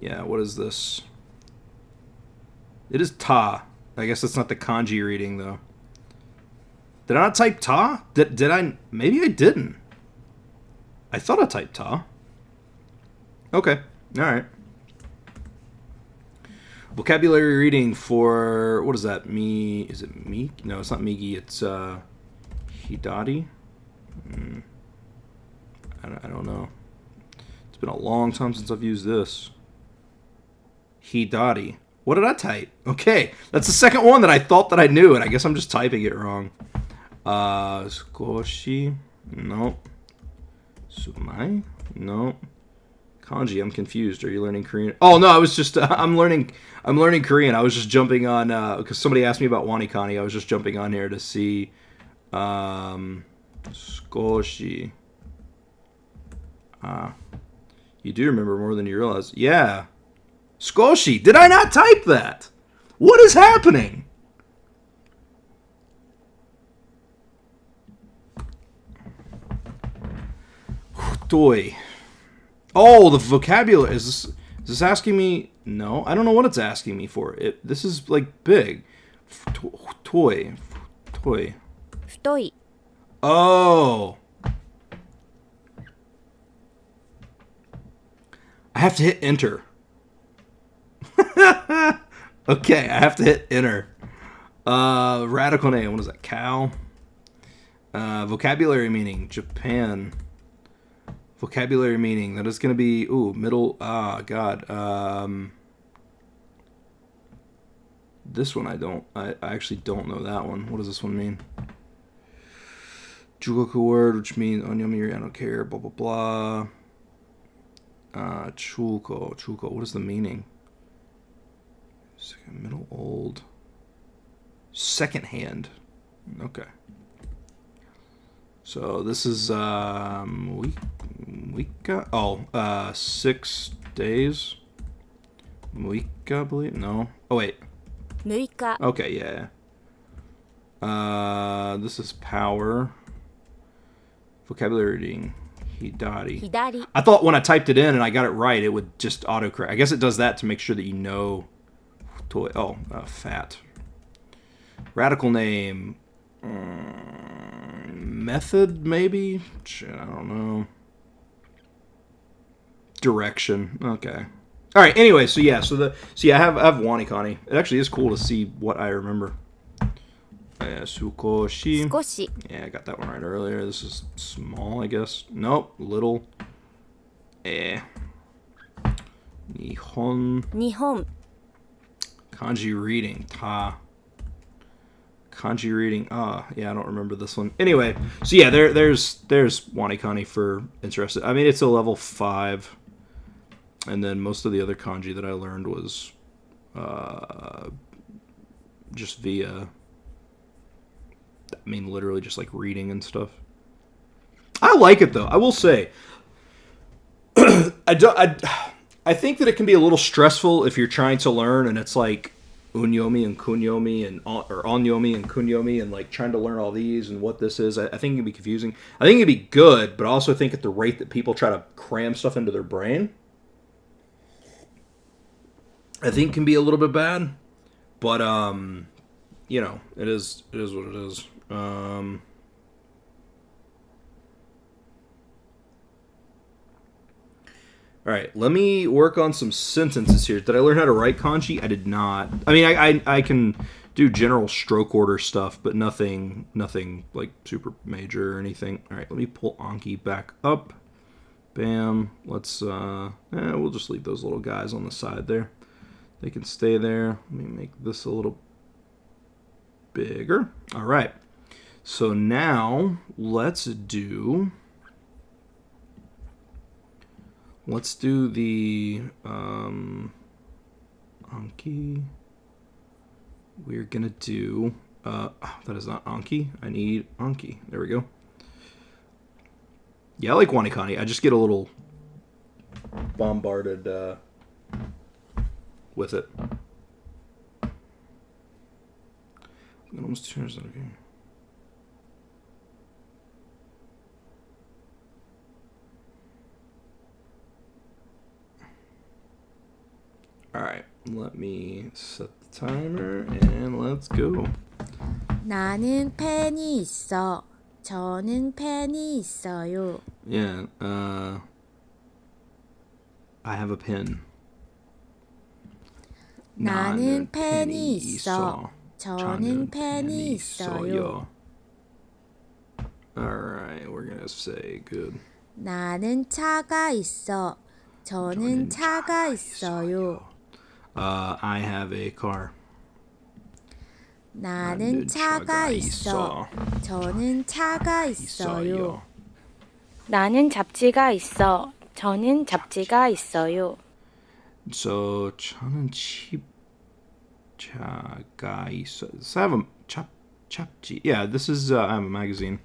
Yeah, what is this? It is ta. I guess it's not the kanji reading though. Did I not type ta? Did I? Maybe I didn't. I thought I typed ta. Okay. All right. Vocabulary reading for, what is that? Is it mi? No, it's not migi. It's hidari. I don't know. It's been a long time since I've used this. Hidari. What did I type? Okay, that's the second one that I thought that I knew, and I guess I'm just typing it wrong. Skoshi. Nope. Sumai. Nope. Kanji, I'm confused. Are you learning Korean? Oh no, I was just I'm learning Korean. I was just jumping on because somebody asked me about WaniKani. I was just jumping on here to see Skoshi. You do remember more than you realize. Yeah. Skoshi. Did I not type that? What is happening? Doi. Oh, the vocabulary. Is this asking me? No, I don't know what it's asking me for. This is like big. Toy.太い Oh. I have to hit enter. Okay, I have to hit enter. Radical name. What is that? Cow. Vocabulary meaning. Japan. Vocabulary meaning. That is going to be, middle, God. This one I actually don't know that one. What does this one mean? Jugoku word, which means onyomi, I don't care, blah, blah, blah. Chuko. What is the meaning? Second, middle, old. Second hand. Okay. So this is Muika. Oh, 6 days. Muika, I believe. No. Oh wait. 6日 Okay, yeah. This is power. Vocabulary reading. Hidari. 左 I thought when I typed it in and I got it right, it would just autocorrect. I guess it does that to make sure that you know. Fat. Radical name. Method, maybe? I don't know. Direction. Okay. All right. Anyway, so I have Wanikani. It actually is cool to see what I remember. Sukoshi. 少し Yeah, I got that one right earlier. This is small, I guess. Nope. Little. Nihon. 日本 Kanji reading. Ta. Kanji reading. Yeah, I don't remember this one. Anyway, so yeah, there's Wanikani for interested. I mean, it's a level 5. And then most of the other kanji that I learned was just via, I mean, literally just like reading and stuff. I like it though. I will say, I think that it can be a little stressful if you're trying to learn and it's like unyomi and kunyomi or onyomi and kunyomi and like trying to learn all these and what this is. I think it can be confusing. I think it can be good, but I also think at the rate that people try to cram stuff into their brain, I think can be a little bit bad. But you know, it is what it is. All right, let me work on some sentences here. Did I learn how to write kanji? I did not. I mean, I can do general stroke order stuff, but nothing like super major or anything. All right, let me pull Anki back up. Bam. Let's we'll just leave those little guys on the side there. They can stay there. Let me make this a little bigger. All right. So now let's do the Anki. We're gonna do that is not Anki. I need Anki. There we go. Yeah, I like Wanikani. I just get a little bombarded with it. It almost turns out okay. Alright, let me set the timer and let's go. 나는 펜이 있어. 저는 펜이 있어요. Yeah, I have a pen. 나는 펜이 있어. 저는 펜이 있어요. Alright, we're gonna say good. 나는 차가 있어. 저는 차가 있어요. I have a car. 나는 차가 있어. 저는 차가 있어요. 나는 잡지가 있어. 저는 잡지가 있어요. So 저는 차가 있어. Does that have a 잡지? Yeah, this is I have a magazine.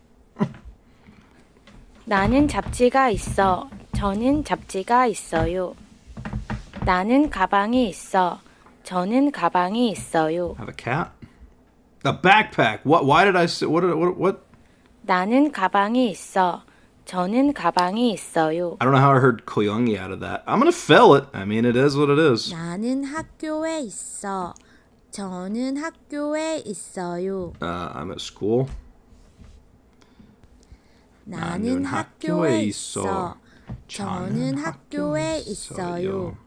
나는 잡지가 있어. 저는 잡지가 있어요. 나는 가방이 있어. 저는 가방이 있어요. Have a cat? A backpack. What? Why did I say what? 나는 가방이 있어. 저는 가방이 있어요. I don't know how I heard koyongi out of that. I'm gonna fail it. I mean, it is what it is. 나는 학교에 있어. 저는 학교에 있어요. I'm at school. 나는 학교에 있어. 저는 학교에 있어요.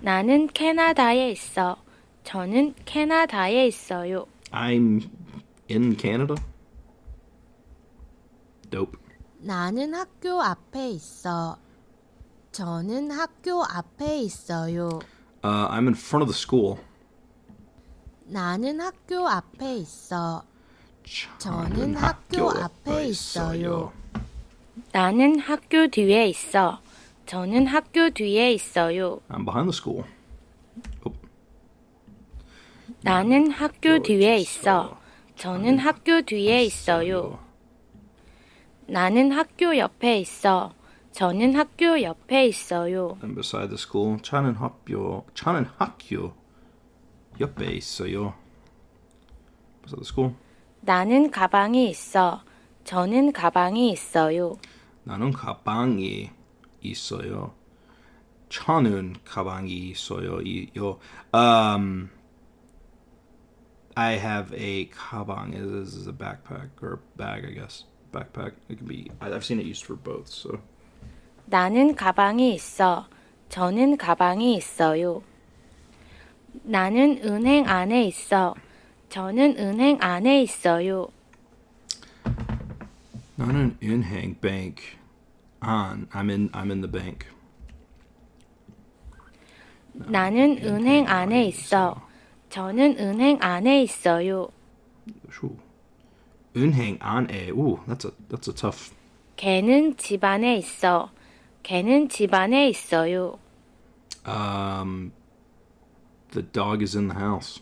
나는 캐나다에 있어. 저는 캐나다에 있어요. I'm in Canada. Dope. 나는 학교 앞에 있어. 저는 학교 앞에 있어요. I'm in front of the school. 나는 학교 앞에 있어. 저는 학교 앞에 있어요. 나는 학교 뒤에 있어. 저는 학교 뒤에 있어요. I'm behind the school. Oh, 나는 학교 뒤에 있어. 저는 학교 뒤에 있어요. 나는 학교 옆에 있어. 저는 학교 옆에 있어요. I'm beside the school. 차는 학교 옆에 있어요. Beside the school. 나는 가방이 있어. 저는 가방이 있어요. 나는 가방이 있어요. 저는 가방이 있어요. I have a 가방. This is a backpack or a bag, I guess. Backpack. It can be. I've seen it used for both. So. 나는 가방이 있어. 저는 가방이 있어요. 나는 은행 안에 있어. 저는 은행 안에 있어요. 나는 은행 bank on. I'm in the bank. 나는 은행 안에 있어. 저는 은행 안에 있어요. Shoo. 은행 안에. Ooh, that's a tough. 걔는 집 안에 있어. 걔는 집 안에 있어요. The dog is in the house.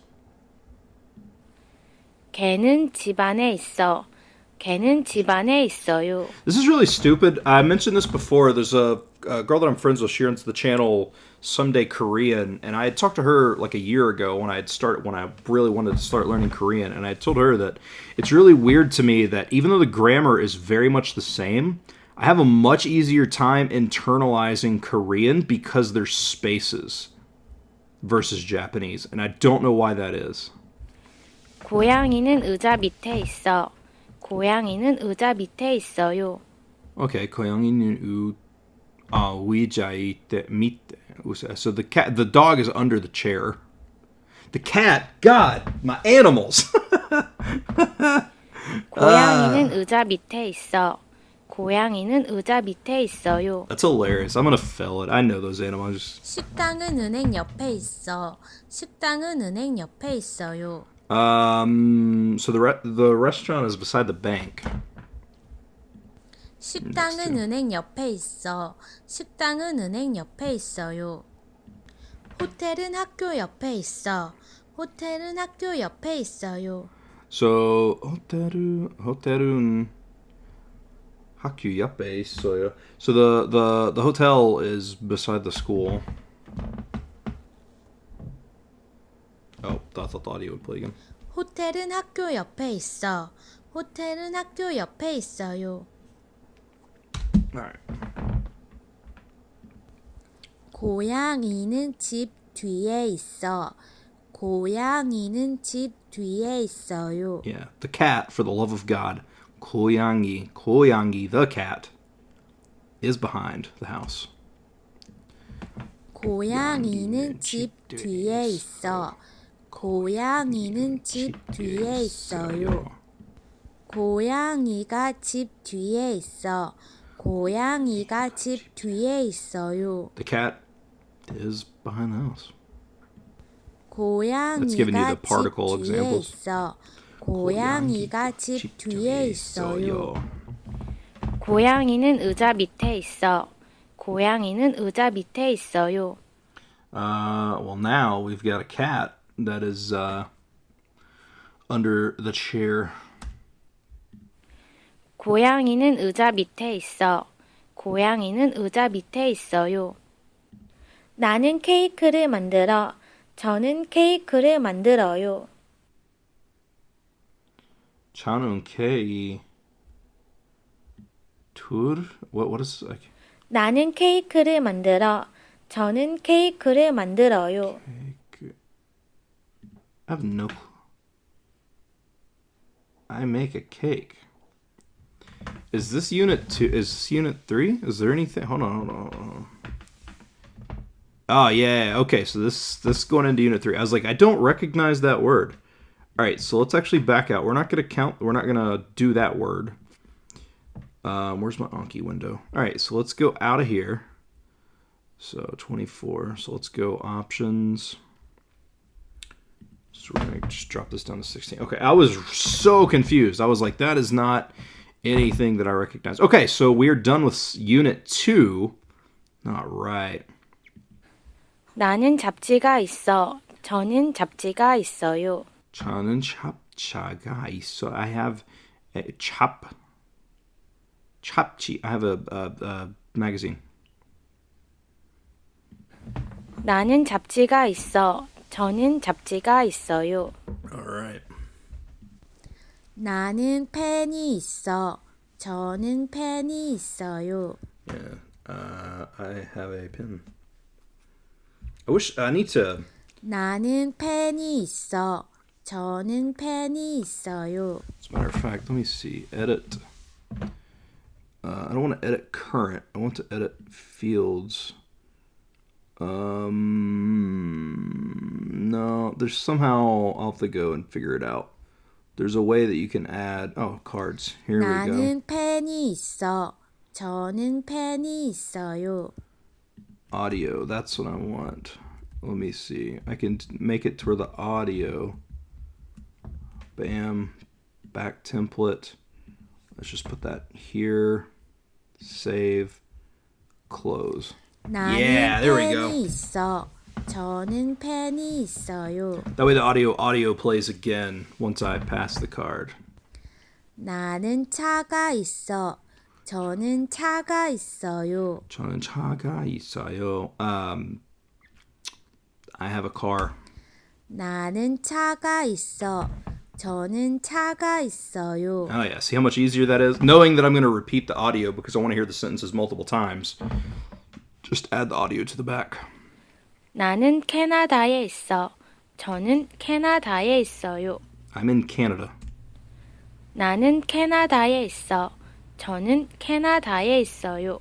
걔는 집 안에 있어. 걔는 집 안에 있어요. This is really stupid. I mentioned this before. There's a girl that I'm friends with. She runs the channel Someday Korean, and I had talked to her like a year ago when I really wanted to start learning Korean, and I told her that it's really weird to me that even though the grammar is very much the same, I have a much easier time internalizing Korean because there's spaces versus Japanese, and I don't know why that is. 고양이는 의자 밑에 있어. 고양이는 의자 밑에 있어요. Okay, 고양이는 의자 밑에. So the dog is under the chair. The cat, God, my animals. 고양이는 의자 밑에 있어. 고양이는 의자 밑에 있어요. That's hilarious. I'm gonna fail it. I know those animals. 식당은 은행 옆에 있어. 식당은 은행 옆에 있어요. So the restaurant is beside the bank. 식당은 은행 옆에 있어. 식당은 은행 옆에 있어요. 호텔은 학교 옆에 있어. 호텔은 학교 옆에 있어요. So 호텔은 학교 옆에 있어요. So the hotel is beside the school. Oh, thought the audio would play again. 호텔은 학교 옆에 있어. 호텔은 학교 옆에 있어요. Alright. 고양이는 집 뒤에 있어. 고양이는 집 뒤에 있어요. Yeah, the cat, for the love of God. 고양이, the cat, is behind the house. 고양이는 집 뒤에 있어. 고양이는 집 뒤에 있어요. 고양이가 집 뒤에 있어. 고양이가 집 뒤에 있어요. The cat is behind the house. 고양이가 It's giving you the 집 particle 뒤에 examples. 있어. 고양이가 집 뒤에 있어요. 고양이는 의자 밑에 있어. 고양이는 의자 밑에 있어요. Well, now we've got a cat that is under the chair. 고양이는 의자 밑에 있어. 고양이는 의자 밑에 있어요. 나는 케이크를 만들어. 저는 케이크를 만들어요. 저는 케이크 what is like 나는 케이크를 만들어. 저는 케이크를 만들어요. cake? I have no clue. I make a cake. Is this unit 2? Is this unit 3? Is there anything? Hold on. Oh yeah, okay. So this going into unit 3. I was like, I don't recognize that word. All right, so let's actually back out. We're not gonna do that word. Where's my Anki window? All right, so let's go out of here. So 24. So let's go options. So we're gonna just drop this down to 16. Okay, I was so confused. I was like, that is not anything that I recognize. Okay, so we're done with Unit 2. All right. 나는 잡지가 있어. 저는 잡지가 있어요. 저는 잡지가 있어. I have a 잡지. I have a magazine. 나는 잡지가 있어. 저는 잡지가 있어요. All right. 나는 펜이 있어. 저는 펜이 있어요. Yeah. I have a pen. I need to. 나는 펜이 있어. 저는 펜이 있어요. As a matter of fact, let me see. Edit. I don't want to edit current. I want to edit fields. No, there's somehow I'll have to go and figure it out. There's a way that you can add. Oh, cards. Here we go. 나는 펜이 있어. 저는 펜이 있어요. Audio. That's what I want. Let me see. I can make it to where the audio. Bam. Back template. Let's just put that here. Save. Close. 나는 Yeah, there we go. 펜이 있어. 저는 펜이 있어요. That way the audio plays again once I pass the card. 나는 차가 있어. 저는 차가 있어요. 저는 차가 있어요. I have a car. 나는 차가 있어. 저는 차가 있어요. Oh yeah, see how much easier that is? Knowing that I'm going to repeat the audio because I want to hear the sentences multiple times. Just add the audio to the back. 나는 캐나다에 있어. 저는 캐나다에 있어요. I'm in Canada. 나는 캐나다에 있어. 저는 캐나다에 있어요.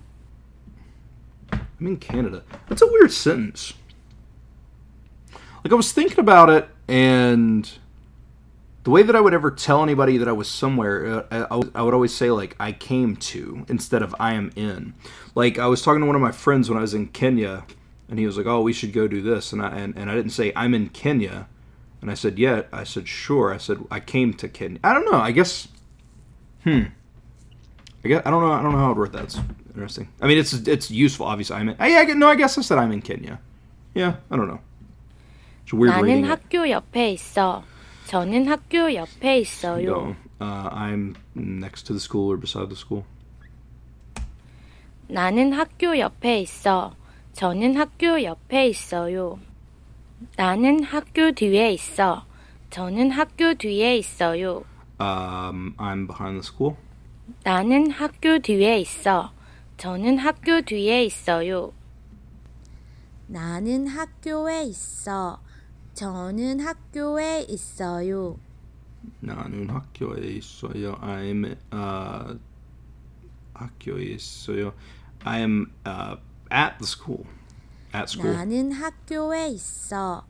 I'm in Canada. That's a weird sentence. Like I was thinking about it, and the way that I would ever tell anybody that I was somewhere, I would always say like I came to instead of I am in. Like I was talking to one of my friends when I was in Kenya, and he was like, "Oh, we should go do this," and I didn't say I'm in Kenya, and I said, "Yeah." I said, "Sure." I said, "I came to Kenya." I don't know. I guess. I don't know. I don't know how I'd word that. It's interesting. I mean, it's useful. Obviously, I'm in. I guess I said I'm in Kenya. Yeah, I don't know. It's weird 나는 reading it. 학교 옆에 있어. 저는 학교 옆에 있어요. No, I'm next to the school or beside the school. 나는 학교 옆에 있어. 저는 학교 옆에 있어요. 나는 학교 뒤에 있어. 저는 학교 뒤에 있어요. I'm behind the school. 나는 학교 뒤에 있어. 저는 학교 뒤에 있어요. 나는 학교에 있어. 저는 학교에 있어요. 나는 학교에 있어요. I'm 학교에 있어요. I am at the school. At school. 나는 학교에 있어.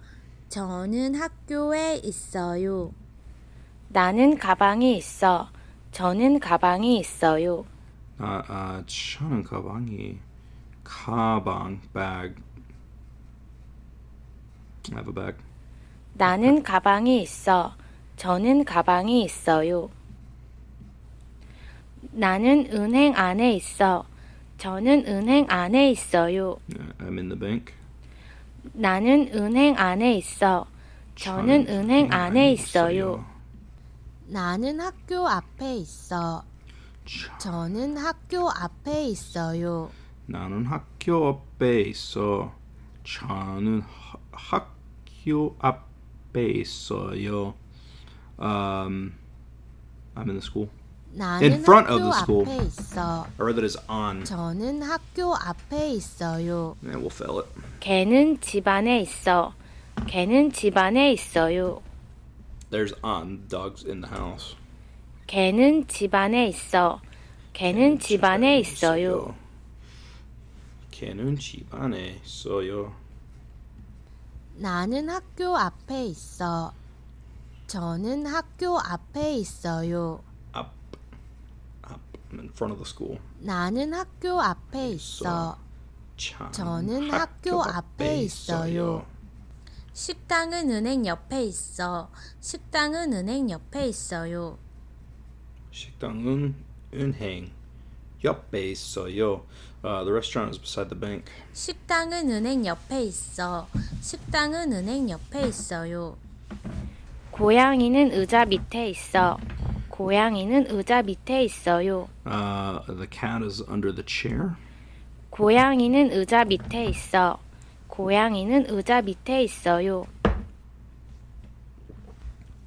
저는 학교에 있어요. 나는 가방이 있어. 저는 가방이 있어요. 저는 가방 bag. I have a bag. 나는 가방이 있어. 저는 가방이 있어요. 나는 은행 안에 있어. 저는 은행 안에 있어요. I'm in the bank. 나는 은행 안에 있어. 저는 은행 안에 있어요. 나는 학교 앞에 있어. 저는 학교 앞에 있어요. 나는 학교 앞에 있어. 저는 학교 앞에 있어요. I'm in the school. 나는 In front of 학교 the school. 앞에 있어. I read that as on. 저는 학교 앞에 있어요. Yeah, we'll fail it. 걔는 집 안에 있어. 걔는 집 안에 있어요. There's on. Dogs in the house. 걔는 집 안에 있어. 걔는 집 안에 있어요. 걔는 집 안에 있어요. 나는 학교 앞에 있어. 저는 학교 앞에 있어요. Up. I'm in front of the school. 나는 학교 앞에 있어. 저는 학교 앞에 있어요. 식당은 은행 옆에 있어. 식당은 은행 옆에 있어요. 식당은 은행 옆에 있어요. The restaurant is beside the bank. 식당은 은행 옆에 있어. 식당은 은행 옆에 있어요. 고양이는 의자 밑에 있어. 고양이는 의자 밑에 있어요. The cat is under the chair. 고양이는 의자 밑에 있어. 고양이는 의자 밑에 있어요.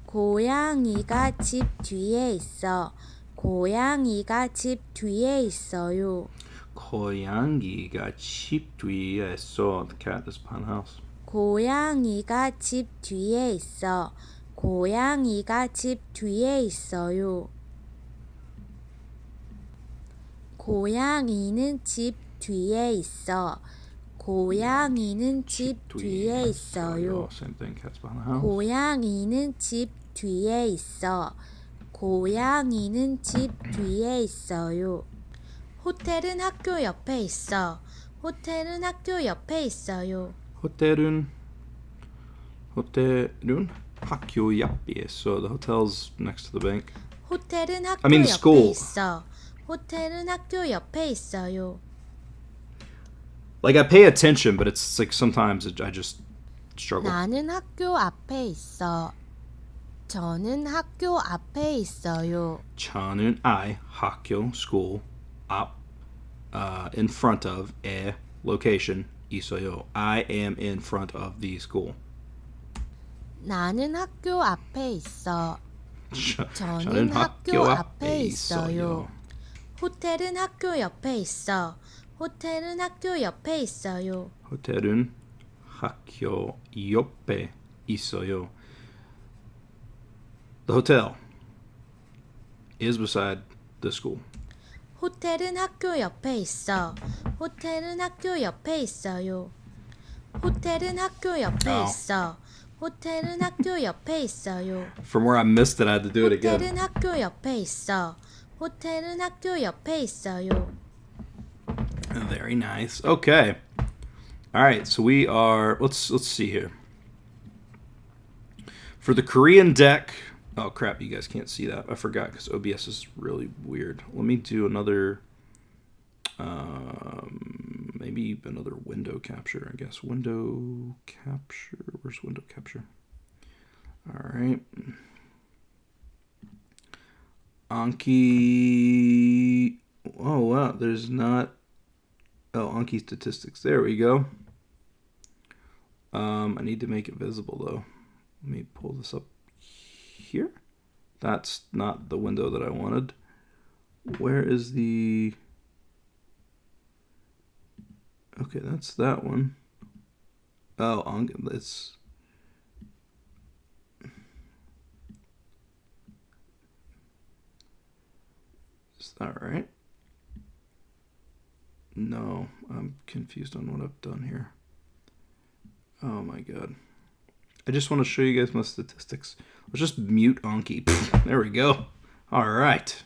고양이가 집 뒤에 있어. 고양이가 집 뒤에 있어요. 고양이가 집 뒤에 있어. The cat is behind the house. 고양이가 집 뒤에 있어. 고양이가 집 뒤에 있어요. 고양이는 집 뒤에 있어. 고양이는 집 뒤에 있어요. Same thing. Cat's behind the house. 고양이는 집 뒤에 있어. 고양이는 집 뒤에 있어요. 호텔은 학교 옆에 있어. 호텔은 학교 옆에 있어요. 호텔은 학교 옆에 있어. The hotel's next to the bank. 호텔은 학교 I mean 옆에 school. 있어. 호텔은 학교 옆에 있어요. Like I pay attention, but it's like sometimes I just struggle. 나는 학교 앞에 있어. 저는 학교 앞에 있어요. 저는 학교 school 앞 in front of a location 있어요. I am in front of the school. 나는 학교 앞에 있어. 저는 저는 학교 앞에 있어요. 호텔은 학교 옆에 있어. 호텔은 학교 옆에 있어요. 호텔은 학교 옆에 있어요. The hotel is beside the school. 호텔은 학교 옆에 있어. 호텔은 학교 옆에 있어요. 호텔은 학교 옆에 Oh. 있어. 호텔은 학교 옆에 있어요. From where I missed it, I had to do it again. 호텔은 학교 옆에 있어. 호텔은 학교 옆에 있어요. Very nice. Okay. All right. So we are. Let's see here. For the Korean deck. Oh crap! You guys can't see that. I forgot because OBS is really weird. Let me do another. Maybe another window capture. I guess window capture. Where's window capture? All right. Anki. Oh wow! There's not. Oh, Anki statistics. There we go. I need to make it visible though. Let me pull this up here. That's not the window that I wanted. Where is the... Okay, that's that one. Oh, it's... Is that right? No, I'm confused on what I've done here. Oh my god. I just want to show you guys my statistics. Let's just mute Anki. There we go. All right.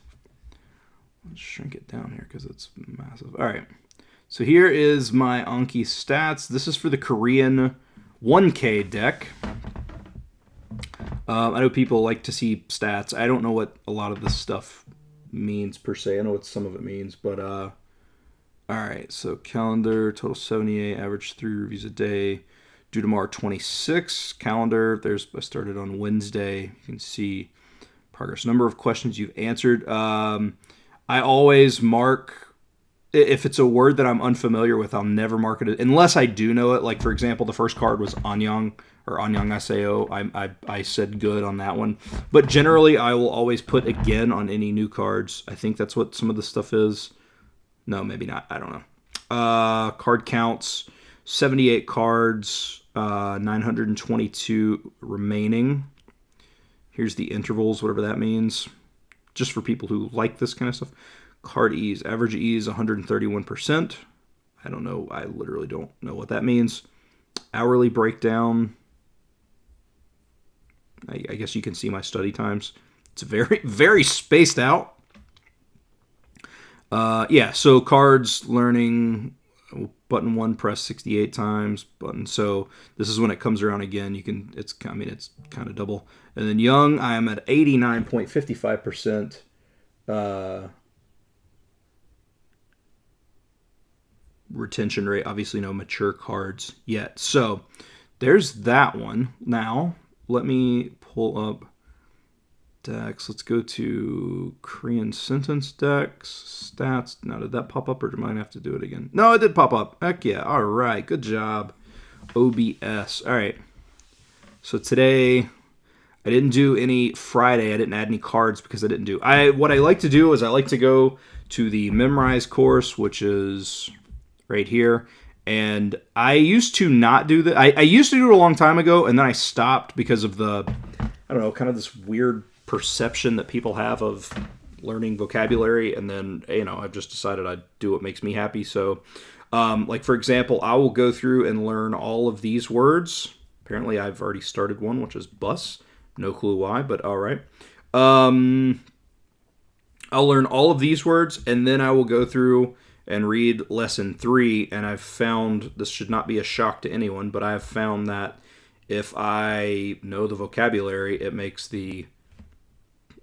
Let's shrink it down here because it's massive. All right. So here is my Anki stats. This is for the Korean 1K deck. I know people like to see stats. I don't know what a lot of this stuff means per se. I know what some of it means, but all right. So calendar, total 78, average 3 reviews a day. Due tomorrow 26 calendar. I started on Wednesday. You can see progress. Number of questions you've answered. I always mark, if it's a word that I'm unfamiliar with, I'll never mark it unless I do know it. Like for example, the first card was Anyang or Annyeonghaseyo. I said good on that one. But generally I will always put again on any new cards. I think that's what some of the stuff is. No, maybe not. I don't know. Card counts. 78 cards, 922 remaining. Here's the intervals, whatever that means. Just for people who like this kind of stuff. Card ease, average ease 131%. I don't know. I literally don't know what that means. Hourly breakdown. I guess you can see my study times. It's very, very spaced out. Yeah, so cards, learning, button 1 press 68 times. Button. So this is when it comes around again. You can. It's kind of double. And then young, I am at 89.55%. Retention rate. Obviously, no mature cards yet. So there's that one. Now let me pull up decks. Let's go to Korean sentence decks, stats. Now, did that pop up or do I have to do it again? No, it did pop up. Heck yeah. All right. Good job. OBS. All right. So today, I didn't do any Friday. I didn't add any cards because I didn't do. What I like to do is I like to go to the Memorize course, which is right here. And I used to not do that. I used to do it a long time ago, and then I stopped because of the, I don't know, kind of this weird perception that people have of learning vocabulary, and then I've just decided I'd do what makes me happy. So like for example, I will go through and learn all of these words. Apparently I've already started one, which is bus. No clue why, but all right. I'll learn all of these words, and then I will go through and read lesson 3, and I've found, this should not be a shock to anyone, but I have found that if I know the vocabulary, it makes the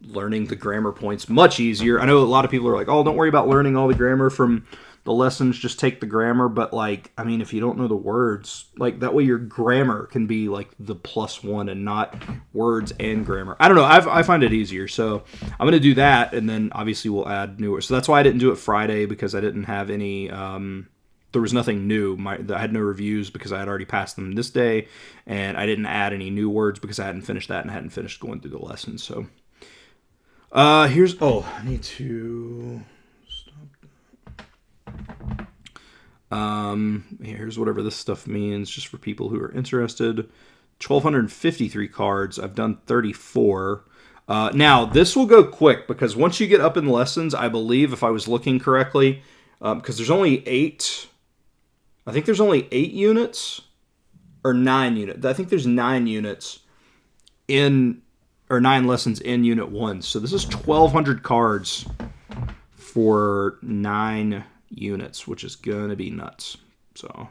learning the grammar points much easier. I know a lot of people are like, oh, don't worry about learning all the grammar from the lessons, just take the grammar. But like, I mean, if you don't know the words, like that way your grammar can be like the +1 and not words and grammar. I don't know. I find it easier. So I'm going to do that. And then obviously we'll add newer. So that's why I didn't do it Friday, because I didn't have any, there was nothing new. I had no reviews because I had already passed them this day. And I didn't add any new words because I hadn't finished that and I hadn't finished going through the lessons. So I need to stop that. Here's whatever this stuff means, just for people who are interested. 1,253 cards. I've done 34. Now, this will go quick, because once you get up in lessons, I believe, if I was looking correctly, because there's only 8, I think there's only 8 units, or 9 units. I think there's 9 units or 9 lessons in Unit 1. So this is 1,200 cards for 9 units, which is going to be nuts. So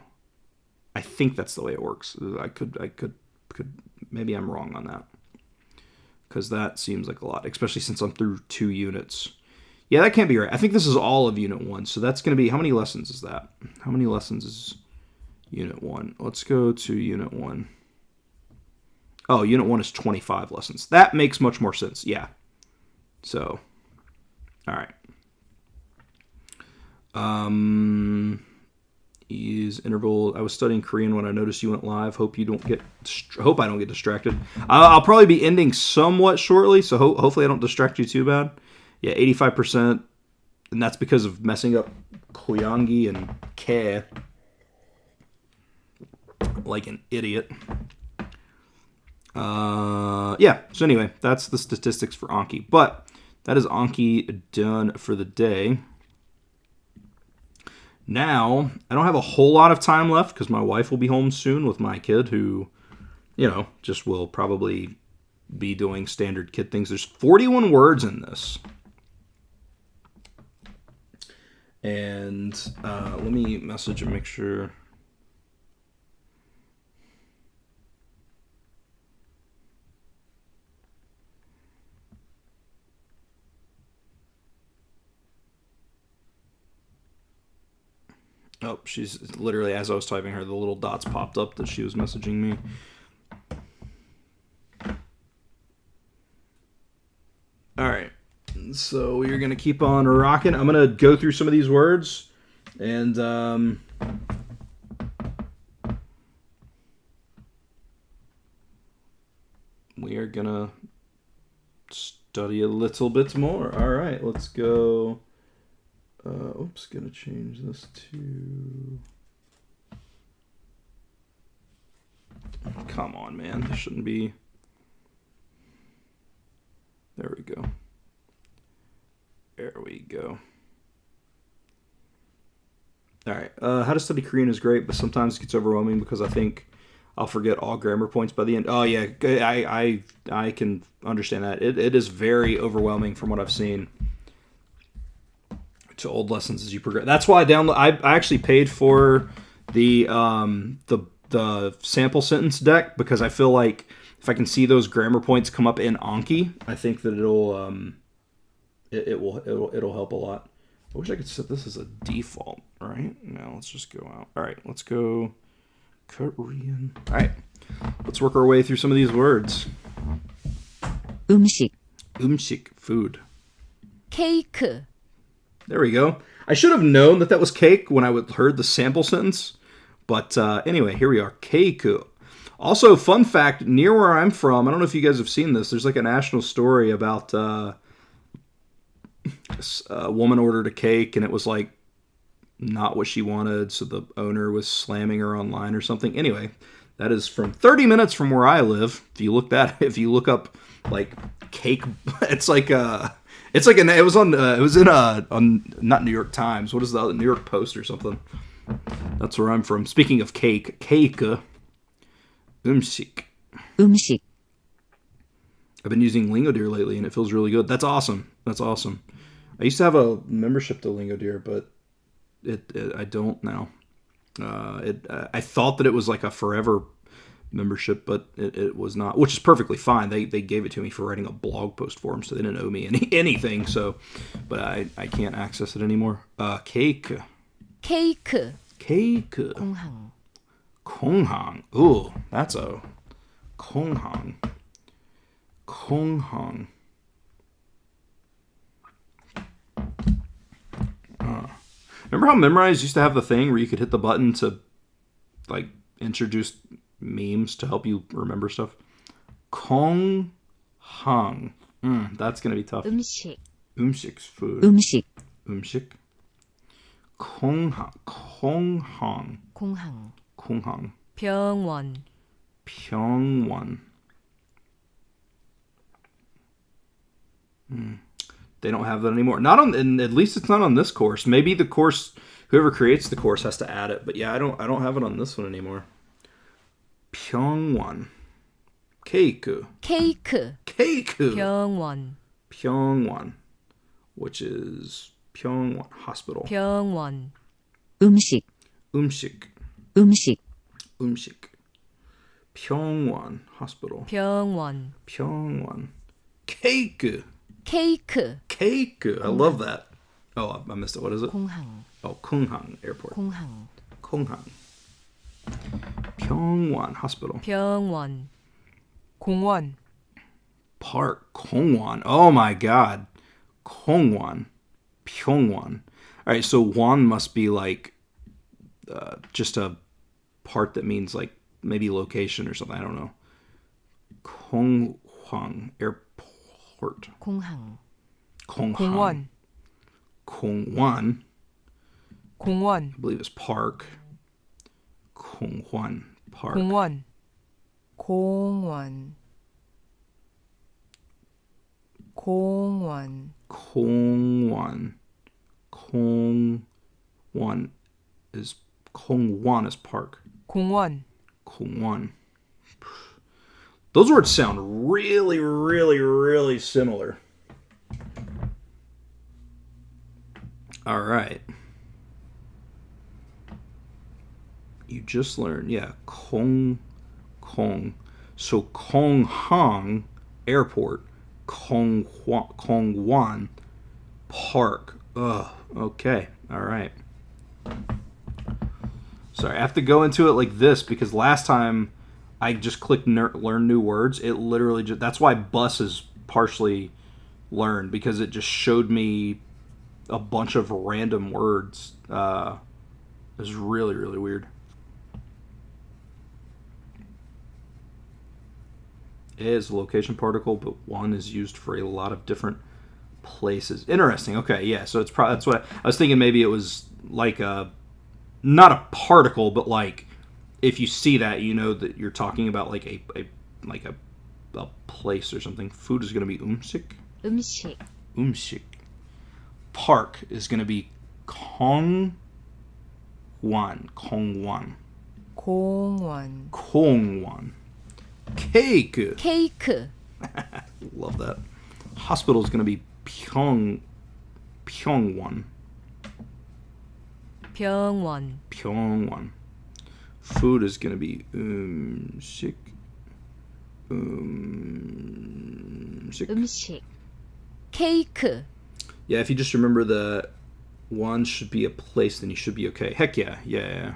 I think that's the way it works. I could maybe I'm wrong on that, because that seems like a lot, especially since I'm through 2 units. Yeah, that can't be right. I think this is all of Unit 1. So that's going to be, how many lessons is that? How many lessons is Unit 1? Let's go to Unit 1. Oh, Unit 1 is 25 lessons. That makes much more sense. Yeah. So, all right. Is interval. I was studying Korean when I noticed you went live. Hope I don't get distracted. I'll probably be ending somewhat shortly, so hopefully I don't distract you too bad. Yeah, 85%, and that's because of messing up KO1K and K like an idiot. Yeah, so anyway, that's the statistics for Anki. But that is Anki done for the day. Now, I don't have a whole lot of time left because my wife will be home soon with my kid, who, just will probably be doing standard kid things. There's 41 words in this. And let me message and make sure. Oh, she's literally, as I was typing her, the little dots popped up that she was messaging me. All right. So we're going to keep on rocking. I'm going to go through some of these words, and we are going to study a little bit more. All right, let's go. Oops, gonna change this to... Come on, man. This shouldn't be... There we go. There we go. Alright, how to study Korean is great, but sometimes it gets overwhelming because I think I'll forget all grammar points by the end. Oh, yeah, I can understand that. It is very overwhelming from what I've seen. to old lessons as you progress. That's why I actually paid for the sample sentence deck, because I feel like if I can see those grammar points come up in Anki, I think that it'll help a lot. I wish I could set this as a default. All right, now let's just go out. All right, let's go Korean. All right, let's work our way through some of these words. 음식, food. 케이크, There we go. I should have known that was cake when I heard the sample sentence. But anyway, here we are. Keiku. Also, fun fact, near where I'm from, I don't know if you guys have seen this, there's like a national story about a woman ordered a cake and it was like not what she wanted, so the owner was slamming her online or something. Anyway, that is from 30 minutes from where I live. If you look up like cake, it was on not New York Times. What is the other, New York Post or something? That's where I'm from. Speaking of cake, 음식. 음식, I've been using Lingodeer lately, and it feels really good. That's awesome. I used to have a membership to Lingodeer, but I don't now. I thought that it was like a forever membership, but it was not, which is perfectly fine. They gave it to me for writing a blog post for them, so they didn't owe me anything. So, but I can't access it anymore. Cake. 케이크, 공항. 공항, 공항. Ooh, that's a 공항. Remember how Memrise used to have the thing where you could hit the button to like introduce memes to help you remember stuff? 공항. That's gonna be tough. 음식, 음식's food. 음식, 공항. 공항, 병원, They don't have that anymore. Not on, and at least it's not on this course. Maybe the course, whoever creates the course has to add it. But yeah, I don't have it on this one anymore. 병원. 케이크. 병원. Which is 병원 hospital. 병원, 음식, 음식. 병원 hospital. 병원, 케이크. I love that. Oh, I missed it. What is it? 공항, Oh, Kunhang Airport. 공항, 병원 hospital. 병원, 공원, Park. Kongwon. Oh my god. Kongwon. Pyongwon. Alright, so won must be like just a part that means like maybe location or something. I don't know. Konghwang Airport. 공항, Konghwang. Kongwon. 공원, I believe it's park. Konghwan Park. 공원, Kongwon is park. 공원, Kongwon. Those words sound really, really, really similar. All right. You just learned, yeah, Kong. So Konghang Airport, Kongwan Park. Ugh, okay, all right. Sorry, I have to go into it like this because last time I just clicked learn new words. It literally just, that's why bus is partially learned, because it just showed me a bunch of random words. It was really, really weird. It is a location particle, but one is used for a lot of different places. Interesting. Okay, yeah. So it's probably, that's what I was thinking. Maybe it was like a, not a particle, but like if you see that, you know that you're talking about like a place or something. Food is going to be umsik. 음식, Park is going to be Kongwan. 공원, Cake. 케이크, Love that. Hospital is going to be Pyongwon. 병원. Pyongwon. Food is going to be 음식. 음식. 케이크. Yeah, if you just remember the one should be a place, then you should be okay. Heck yeah, yeah.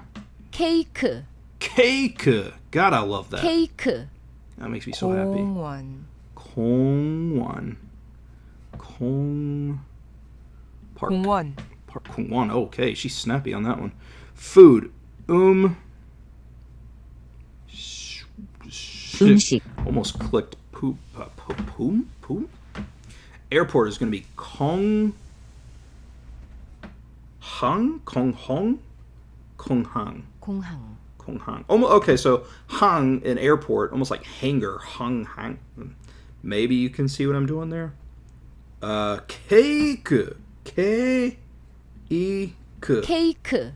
케이크. Cake. God, I love that. 케이크. That makes me so happy. 공원. Kongwon. Kong. Park. 공원. Park Kongwon. Okay, she's snappy on that one. Food. 음식. Almost clicked poop. Poop? Airport is going to be Konghang? Konghong? Konghang. 공항. Konghang. Okay, so hang in airport, almost like hangar. Hang. Maybe you can see what I'm doing there. Cake. K-E-K. 케이크.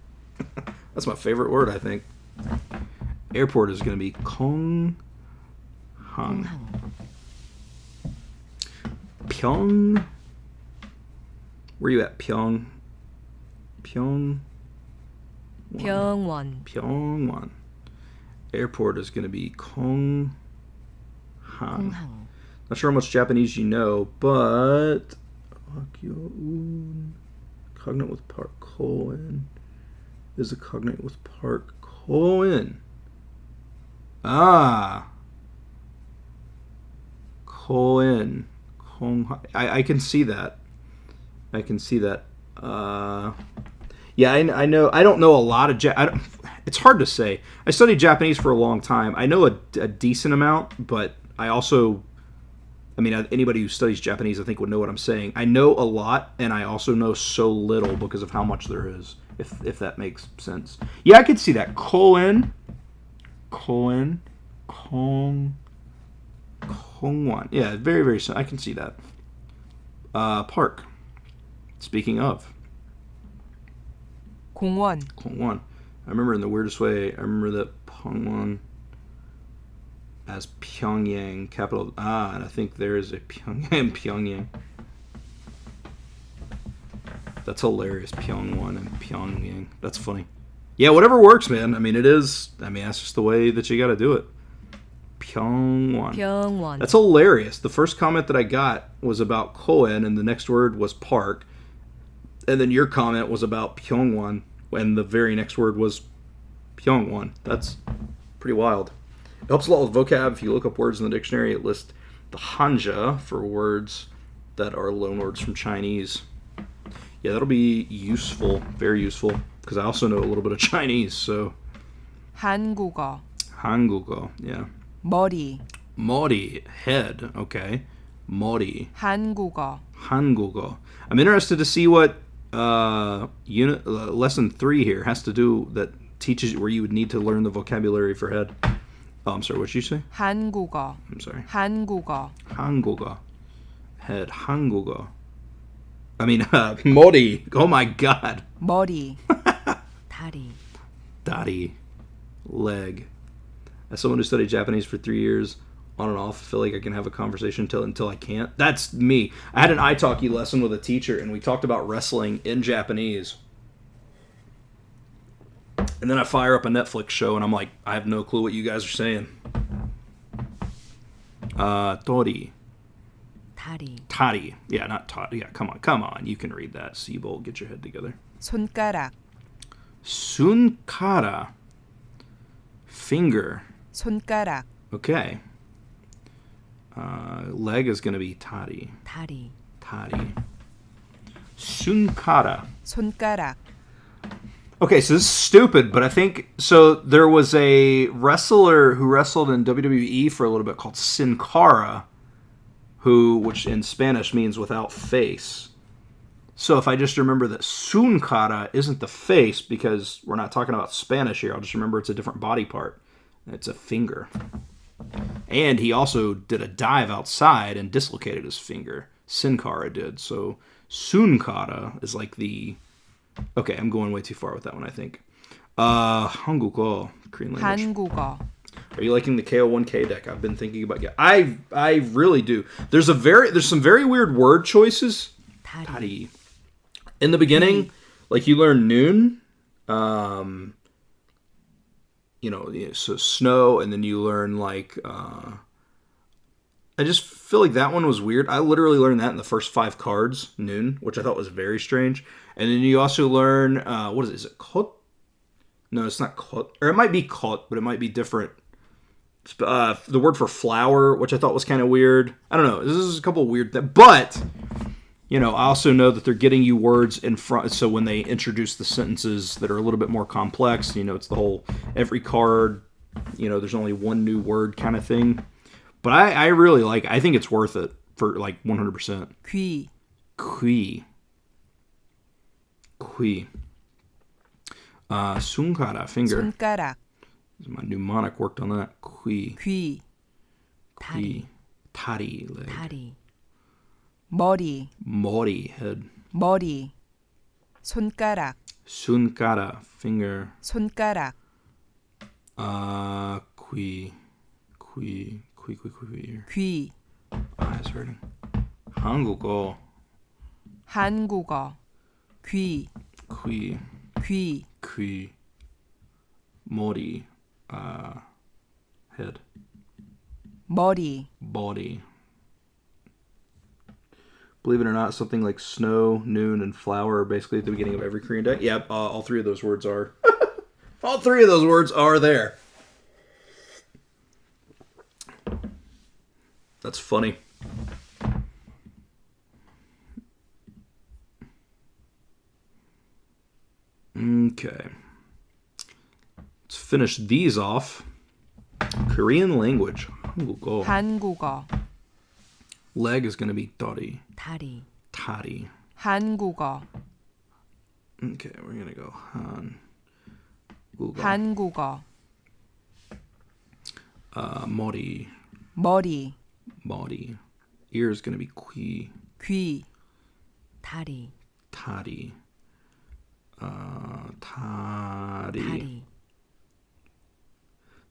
That's my favorite word, I think. Airport is going to be Konghang. 공항. Pyong. Where you at, Pyong? 병원. Pyongwon. Airport is going to be Konghang. 공항. Not sure how much Japanese you know, but cognate with Park Koen is a cognate with Park Koen. Koen. I can see that. Yeah, I know. I don't know a lot of it's hard to say. I studied Japanese for a long time. I know a decent amount, but I also, anybody who studies Japanese, I think, would know what I'm saying. I know a lot, and I also know so little because of how much there is, if that makes sense. Yeah, I could see that. Kongwon. Yeah, very, very simple. I can see that. Park. Speaking of. 공원. Kongwon. I remember in the weirdest way, I remember that Pongwon as Pyongyang, capital. And I think there is a Pyongyang. That's hilarious. Pyongyang and Pyongyang. That's funny. Yeah, whatever works, man. It is. That's just the way that you got to do it. Pyongyang. 병원. That's hilarious. The first comment that I got was about Koen, and the next word was park. And then your comment was about Pyongwon, and the very next word was Pyongwon. That's pretty wild. It helps a lot with vocab. If you look up words in the dictionary, it lists the hanja for words that are loanwords from Chinese. Yeah, that'll be useful, very useful, because I also know a little bit of Chinese, so. 한국어. 한국어, yeah. 머리. 머리, head, okay. 머리. 한국어. 한국어. I'm interested to see what lesson 3 here has to do, that teaches you where you would need to learn the vocabulary for head. Oh, I'm sorry, what did you say? 한국어. I'm sorry. 한국어. 한국어. Head, 한국어. 머리. Oh my god. 머리. 다리. 다리. Leg. As someone who studied Japanese for 3 years, on and off, I feel like I can have a conversation until I can't. That's me. I had an italki lesson with a teacher, and we talked about wrestling in Japanese. And then I fire up a Netflix show, and I'm like, I have no clue what you guys are saying. Tori. 다리. Tari. Yeah, not Tari. Yeah, come on. You can read that. Seabolt, get your head together. 손가락. Sunkara. Finger. 손가락. Okay. Leg is going to be Tari. 다리. Sunkara. 손가락. Okay, so this is stupid, but I think so. There was a wrestler who wrestled in WWE for a little bit called Sin Cara, which in Spanish means without face. So if I just remember that Sun Cara isn't the face, because we're not talking about Spanish here, I'll just remember it's a different body part. It's a finger. And he also did a dive outside and dislocated his finger. Sin Cara did. So Sun Cara is like the... Okay, I'm going way too far with that one, I think. 한국어, Korean language. 한국어. Are you liking the KO1K deck? I've been thinking about I really do. There's some very weird word choices. 다리. 다리. In the beginning, like you learn noon, Um, so snow, and then you learn like I just feel like that one was weird. I literally learned that in the first 5 cards, noon, which I thought was very strange. And then you also learn what is it? Is it kot? No, it's not kot, or it might be kot, but it might be different. The word for flower, which I thought was kind of weird. I don't know. This is a couple of weird things, but I also know that they're getting you words in front. So when they introduce the sentences that are a little bit more complex, it's the whole every card, there's only one new word kind of thing. But I really I think it's worth it for like 100%. 귀, Kui. Sunkara, finger. 손가락, My mnemonic worked on that. Kui. 귀, Kui. Tari, leg. 다리, 머리, Mori, head. 머리, 손가락, Sunkara, finger. 손가락, Kui. Ear. 귀, Eyes hurting. 한국어. 한국어, 귀, Kui. 귀, Mori. Head. 머리, Body. Believe it or not, something like snow, noon, and flower are basically at the beginning of every Korean day. Yep, all 3 of those words are. All 3 of those words are there. That's funny. Okay. Let's finish these off. Korean language. 한국어. 한국어, Leg is going to be tori. 다리, Tari. 한국어, Okay, we're going to go Han. 한국어, Mori. 머리, Body. Ear is going to be qui. 귀, 다리, Tari. Tari. 다리,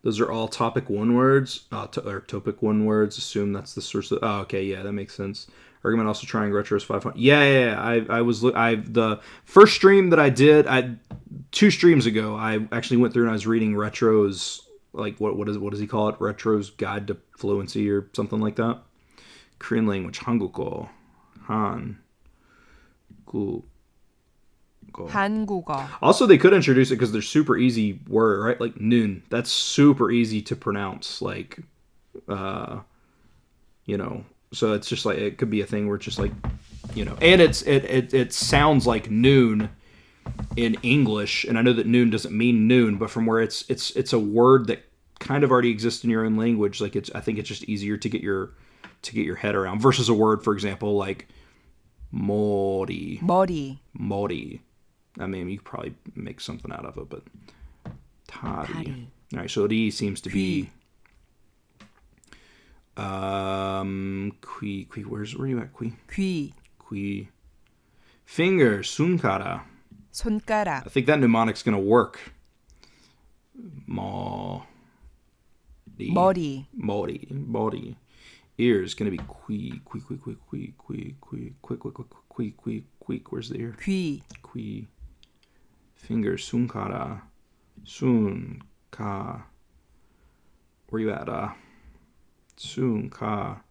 Those are all topic 1 words, or topic 1 words. Assume that's the source of. Oh, okay, yeah, that makes sense. Argument also trying retro is 500. Yeah. The first stream that I did, 2 streams ago, I actually went through and I was reading Retro's, like what does he call it? Retro's Guide to Fluency or something like that. Korean language, 한국어, Han, 구. 한국어, Also, they could introduce it because they're super easy word, right? Like noon. That's super easy to pronounce. Like, so it's just like it could be a thing where it's just like, and it sounds like noon in English, and I know that noon doesn't mean noon, but from where it's a word that kind of already exists in your own language. Like I think it's just easier to get your head around versus a word, for example, like mori. I mean, you could probably make something out of it, but tari. All right, so ri seems to be qui. Where are you at? Qui. Finger, sunkara. 손가락, I think that mnemonic's gonna work. Mori. Ear is gonna be qui. Where's the ear? Qui. Finger, sunkara. Sunka. Where you at? Sunka.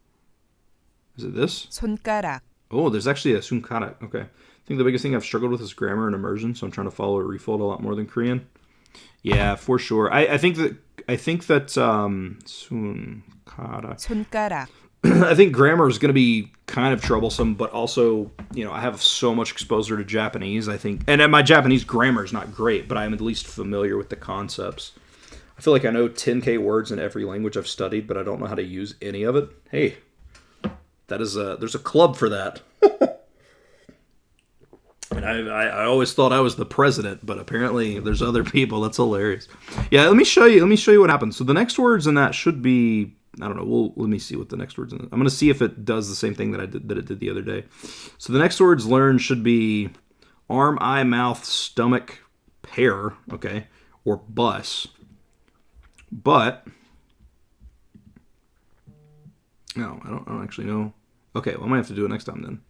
Is it this? 손가락, Oh, there's actually a sunkara. Okay. I think the biggest thing I've struggled with is grammar and immersion, so I'm trying to follow a Refold a lot more than Korean. Yeah, for sure. I think that sunkara. 손가락, I think grammar is going to be kind of troublesome, but also, I have so much exposure to Japanese, I think. And my Japanese grammar is not great, but I'm at least familiar with the concepts. I feel like I know 10K words in every language I've studied, but I don't know how to use any of it. Hey, there's a club for that. And I always thought I was the president, but apparently there's other people. That's hilarious. Yeah, let me show you what happens. So the next words in that should be, I don't know. Let me see what the next words in it. I'm going to see if it does the same thing that it did the other day. So the next words learned should be arm, eye, mouth, stomach, pear, okay, or bus. But no, I don't actually know. Okay, well, I might have to do it next time then,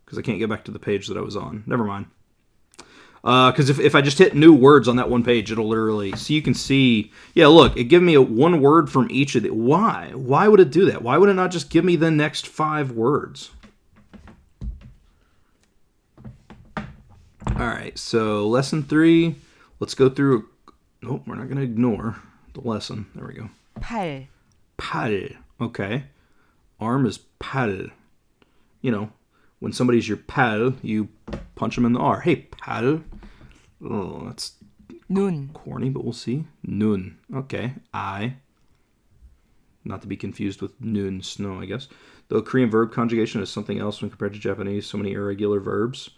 because I can't get back to the page that I was on. Never mind. Because if I just hit new words on that one page, it'll literally... So you can see... Yeah, look, it gave me one word from each of the... Why? Why would it do that? Why would it not just give me the next 5 words? All right, so lesson 3. Let's go through... Nope, we're not going to ignore the lesson. There we go. 팔, 팔. Okay. Arm is 팔. You know, when somebody's your pal, you punch them in the R. Hey, pal. Oh, that's 눈, corny, but we'll see. Nun. Okay. I. Not to be confused with nun, snow, I guess. Though Korean verb conjugation is something else when compared to Japanese. So many irregular verbs.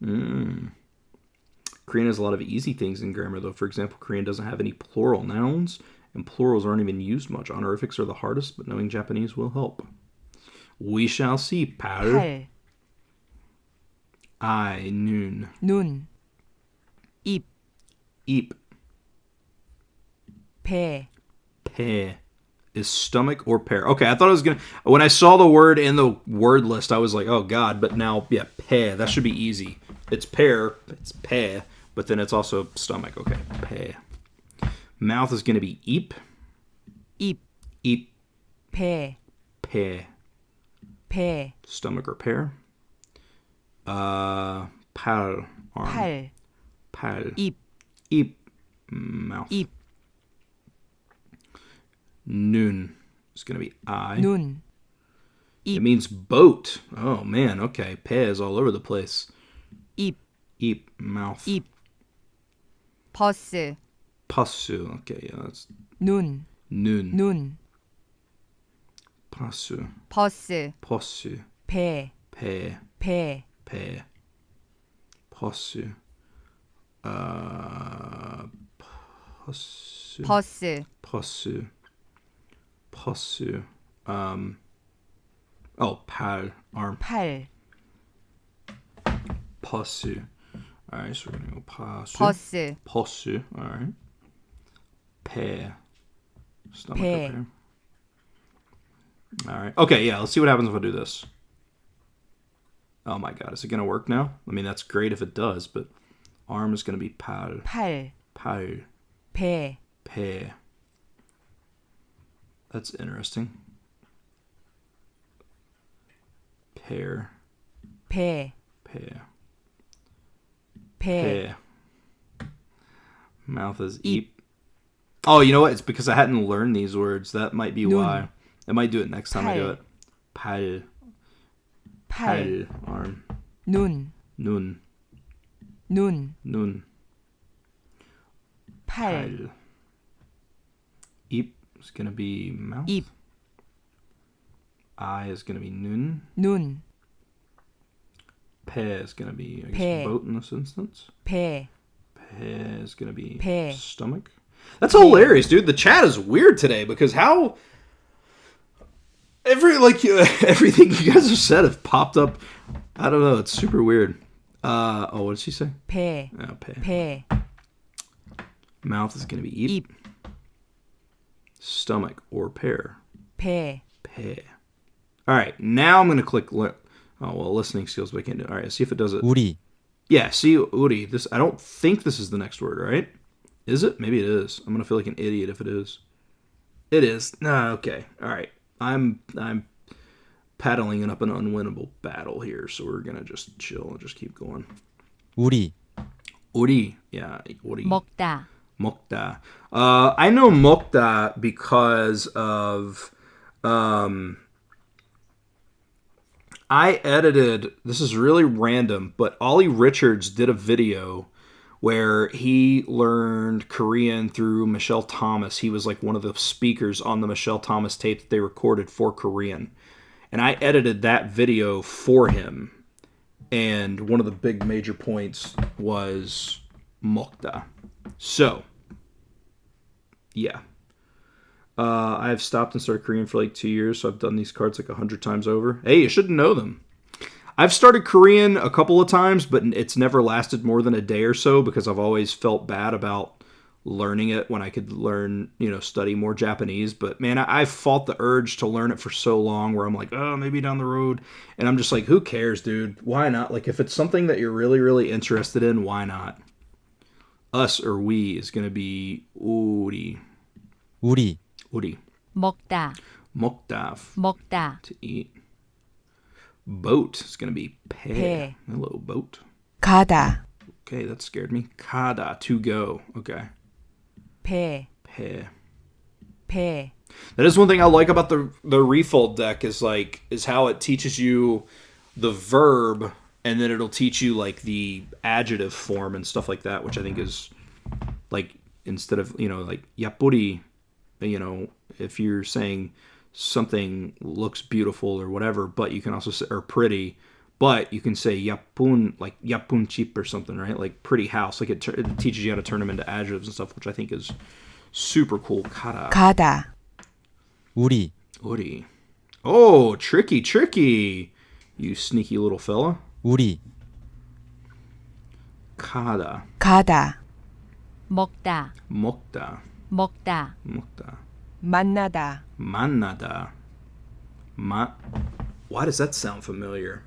Korean has a lot of easy things in grammar, though. For example, Korean doesn't have any plural nouns, and plurals aren't even used much. Honorifics are the hardest, but knowing Japanese will help. We shall see, pal. 팔, I, noon. 눈, 입, Eep. 배, Pe. Is stomach or pear? Okay, I thought I was going to... When I saw the word in the word list, I was like, oh, God. But now, yeah, pe. That should be easy. It's pear. It's pe. But then it's also stomach. Okay, pe. Mouth is going to be eep. 입, Eep. 배, Pe. 배, Stomach or pear. Pal. Arm. 팔, Pal. 입, Eep. Mouth. 입, Noon is going to be I. 눈, It means boat. Oh, man. Okay. Pe is all over the place. 입, Eep. Mouth. 입, 버스, Pasu. Okay, yeah, that's 눈, noon. 눈, Pasu. 버스, Posu. 배, Pe. 배, Pe. Posu. Posu. 버스, Posu. Posu. Pal. Arm. 팔, Posu. Alright, so we're gonna go pasu. 버스, Posu. Alright. Pe. Stomach Pe. up here. Alright. Okay, yeah, let's see what happens if I do this. Oh my god, is it gonna work now? I mean, that's great if it does, but arm is gonna be pal. 팔, Pal. 배, Pe. That's interesting. Pear. 배, Pear. 배, Pe. Mouth is eep. Oh, you know what? It's because I hadn't learned these words. That might be Nun. why. I might do it next time I do Pal. it. Pal. 팔, Pal. Arm. 눈, Nun. 눈, Nun. 팔, Pal. Eep is going to be mouth. 입, I is going to be nun. 눈, Pe is going to be, I guess, Pe. boat in this instance. 배, Pe is going to be Pe. stomach. That's hilarious, dude. The chat is weird today because how everything you guys have said have popped up. I don't know. It's super weird. What did she say? 배, Oh, pe. 배, Mouth is going to be eep. 입, Stomach or pear. 배, Pe. All right. Now I'm going to click. Listening skills, but I can't do it. All right. See if it does it. 우리, Yeah. See, uri. This. I don't think this is the next word, right? Is it? Maybe it is. I'm going to feel like an idiot if it is. It is. Nah. Okay. All right. I'm paddling up an unwinnable battle here, so we're gonna just chill and just keep going. 우리, Uri, yeah, uri. 먹다, Mokda. I know mokda because of I edited. This is really random, but Ollie Richards did a video where he learned Korean through Michelle Thomas. He was like one of the speakers on the Michelle Thomas tape that they recorded for Korean. And I edited that video for him. And one of the big major points was mokda. So, yeah. I've stopped and started Korean for like 2 years, so I've done these cards like 100 times over. Hey, you should know them. I've started Korean a couple of times, but it's never lasted more than a day or so because I've always felt bad about learning it when I could learn, study more Japanese. But man, I fought the urge to learn it for so long where I'm like, oh, maybe down the road. And I'm just like, who cares, dude? Why not? Like, if it's something that you're really, really interested in, why not? Us or we is going to be uri. 우리, Uri. 먹다, Mokta. 먹다, To eat. Boat is going to be pe. 배. Hello, boat. 가다, Okay, that scared me. Kada, to go. Okay. 배, Pe. 배, That is one thing I like about the Refold deck is how it teaches you the verb and then it'll teach you like the adjective form and stuff like that, which I think is like instead of, like yapuri, if you're saying something looks beautiful or whatever, but you can also say, or pretty, but you can say yapun, like yapun cheap or something, right? Like pretty house. Like it teaches you how to turn them into adjectives and stuff, which I think is super cool. Kara. 가다, 우리, Uri. Oh, tricky. You sneaky little fella. 우리, Kada. 가다, 먹다, Mokta. 먹다, 만나다, Manada. Why does that sound familiar?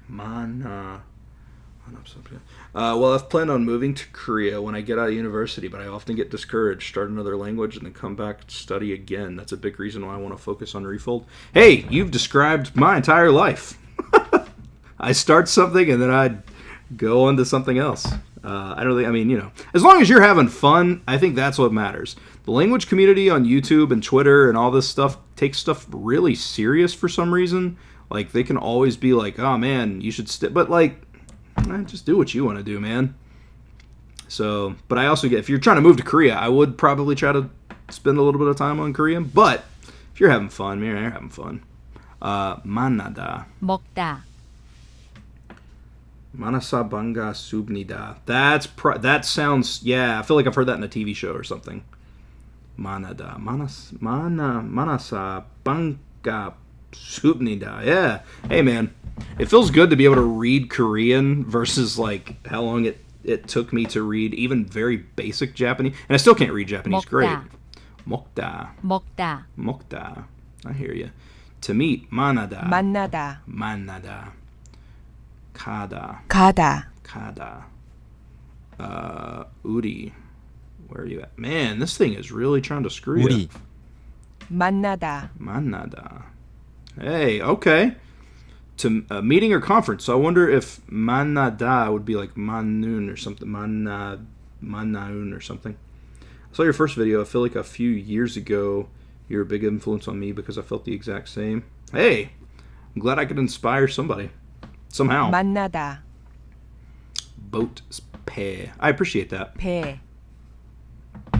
Well, I've planned on moving to Korea when I get out of university, but I often get discouraged, start another language, and then come back to study again. That's a big reason why I want to focus on Refold. Hey, you've described my entire life. I start something and then I go on to something else. I don't think, as long as you're having fun, I think that's what matters. The language community on YouTube and Twitter and all this stuff takes stuff really serious for some reason. Like, they can always be like, oh man, you should but like, just do what you want to do, man. So, but I also get, if you're trying to move to Korea, I would probably try to spend a little bit of time on Korean. But if you're having fun, man, you're having fun. Manada. 먹다, Manasa banga subnida. That sounds, yeah, I feel like I've heard that in a TV show or something. Manada. Manasa banga subnida. Yeah. Hey, man. It feels good to be able to read Korean versus like how long it took me to read even very basic Japanese. And I still can't read Japanese. 먹다. Great. Mokda. 먹다, Mokda. I hear you. To meet. Manada. 만나다, Manada. Kada. 가다, Uri. Where are you at? Man, this thing is really trying to screw you. 우리, 만나다, Manada. Hey, okay. To a meeting or conference. So I wonder if manada would be like manun or something. Manaun or something. I saw your first video. I feel like a few years ago you were a big influence on me because I felt the exact same. Hey, I'm glad I could inspire somebody. Somehow. 만나다, Boat pe. I appreciate that. 배,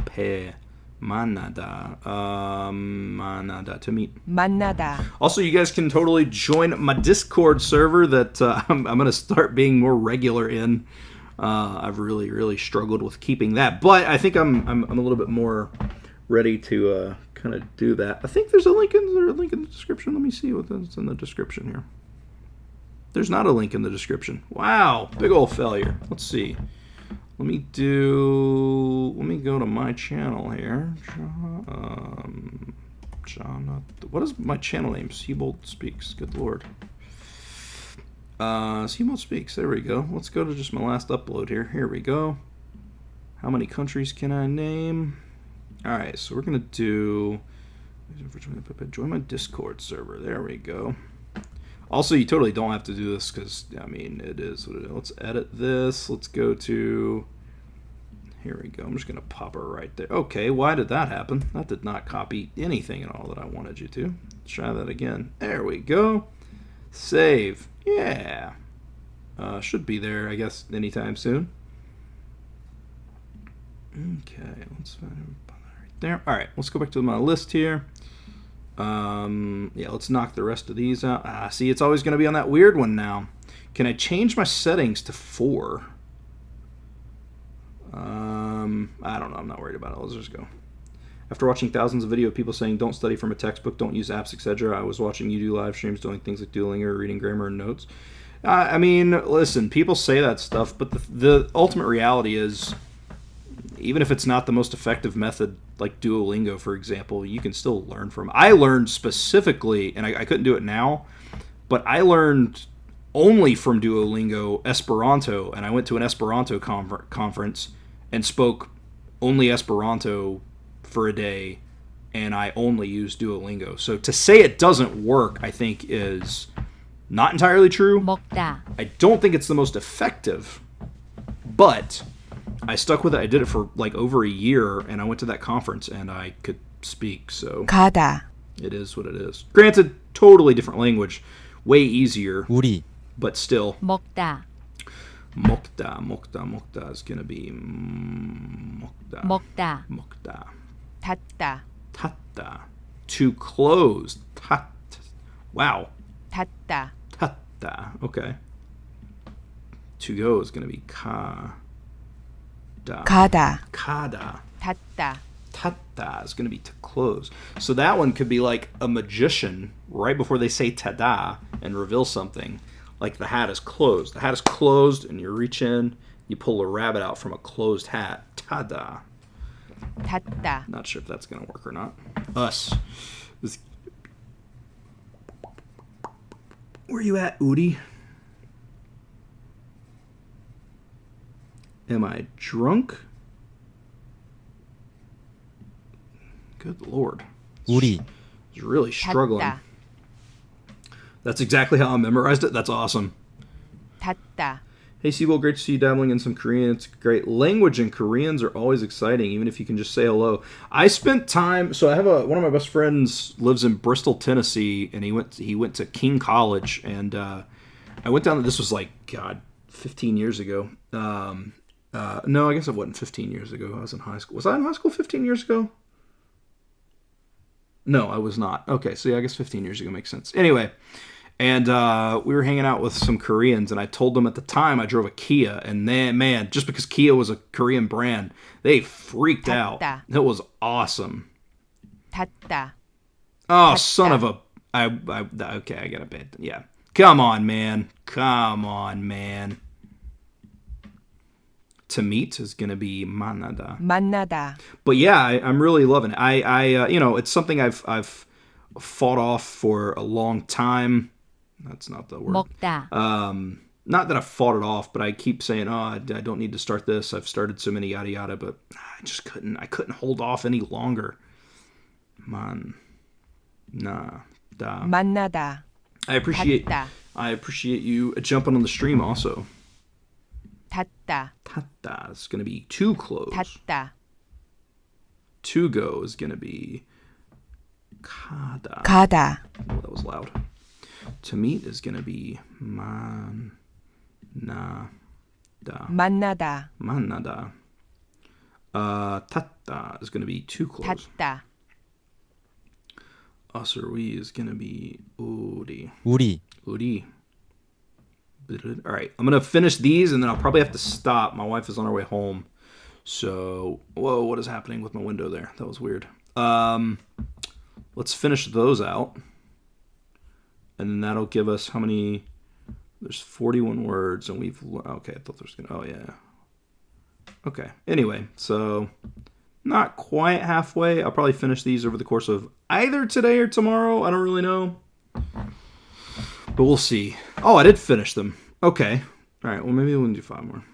Pe. Manada. Manada. To meet. 만나다, Also, you guys can totally join my Discord server that I'm going to start being more regular in. I've really, really struggled with keeping that, but I think I'm a little bit more ready to kind of do that. I think there's a link in the description. Let me see what's in the description here. There's not a link in the description. Wow, big old failure. Let's see. Let me go to my channel here. What is my channel name? Seabolt Speaks. Good lord. Seabolt Speaks. There we go. Let's go to just my last upload here. Here we go. How many countries can I name? Alright, so we're going to do... Join my Discord server. There we go. Also, you totally don't have to do this because, it is what it is. Let's edit this. Let's go to... Here we go. I'm just going to pop her right there. Okay, why did that happen? That did not copy anything at all that I wanted you to. Let's try that again. There we go. Save. Yeah. Should be there, I guess, anytime soon. Okay, let's find it right there. All right, let's go back to my list here. Yeah, let's knock the rest of these out. See, it's always going to be on that weird one now. Can I change my settings to 4? I don't know. I'm not worried about it. Let's just go. After watching thousands of videos of people saying don't study from a textbook, don't use apps, etc., I was watching you do live streams doing things like Duolingo, reading grammar and notes. Listen, people say that stuff, but the ultimate reality is even if it's not the most effective method, like Duolingo, for example, you can still learn from. I learned specifically, and I couldn't do it now, but I learned only from Duolingo Esperanto, and I went to an Esperanto conference and spoke only Esperanto for a day, and I only used Duolingo. So to say it doesn't work, I think, is not entirely true. 먹다, I don't think it's the most effective, but I stuck with it. I did it for like over a year, and I went to that conference, and I could speak, so 가다, it is what it is. Granted, totally different language, way easier, 우리, but still. 먹다, 먹다 is gonna be 먹다, 닫다, 닫다. To close. Wow. 닫다, 닫다. Okay. To go is gonna be 가다. 가다, 가다. 닫다, Tada is going to be to close. So that one could be like a magician right before they say tada and reveal something. Like the hat is closed. The hat is closed and you reach in, you pull a rabbit out from a closed hat. Tada. 닫다, Not sure if that's going to work or not. Us. Where you at, Udi? Am I drunk? Good Lord. 우리, He's really struggling. 닫다, That's exactly how I memorized it. That's awesome. 닫다, Hey, Seabolt, great to see you dabbling in some Korean. It's great. Language and Koreans are always exciting, even if you can just say hello. I spent time. So I have one of my best friends lives in Bristol, Tennessee, and he went to King College, and I went down. This was like 15 years ago. No, I guess it wasn't 15 years ago. I was in high school. Was I in high school 15 years ago? No, I was not. Okay, so yeah, I guess 15 years ago makes sense. Anyway, and we were hanging out with some Koreans, and I told them at the time I drove a Kia, and then, man, just because Kia was a Korean brand, they freaked out. It was awesome. 닫다, Oh, son of a... okay, I got a bit. Yeah. Come on, man. To meet is going to be 만나다. 만나다, But yeah, I'm really loving it. It's something I've fought off for a long time. That's not the word. 먹다, Not that I've fought it off, but I keep saying, I don't need to start this. I've started so many yada yada, but I just couldn't. I couldn't hold off any longer. Man, nah, da. 만나다, I appreciate you jumping on the stream also. 닫다, 닫다 is going to be to close. 닫다, To go is going to be 가다. 가다, Oh, that was loud. To meet is going to be 만나다. 만나다, 만나다. 닫다 is going to be to close. 닫다, Us or we is going to be 우리. 우리, 우리. All right, I'm going to finish these, and then I'll probably have to stop. My wife is on her way home. So, whoa, what is happening with my window there? That was weird. Let's finish those out. And then that'll give us how many... There's 41 words, and we've... Okay, I thought there was going to... Oh, yeah. Okay, anyway, so... Not quite halfway. I'll probably finish these over the course of either today or tomorrow. I don't really know. But we'll see. Oh, I did finish them. Okay. All right, well, maybe we'll do 5 more.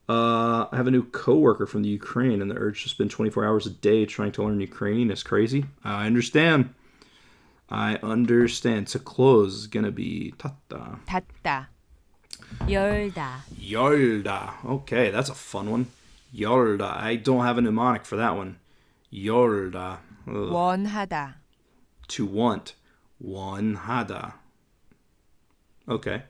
I have a new coworker from the Ukraine, and the urge to spend 24 hours a day trying to learn Ukrainian is crazy. I understand. To close is going to be 닫다. 닫다, 열다, 열다. Okay, that's a fun one. 열다. I don't have a mnemonic for that one. 열다. Ugh. 원하다, To want. 원하다. Okay.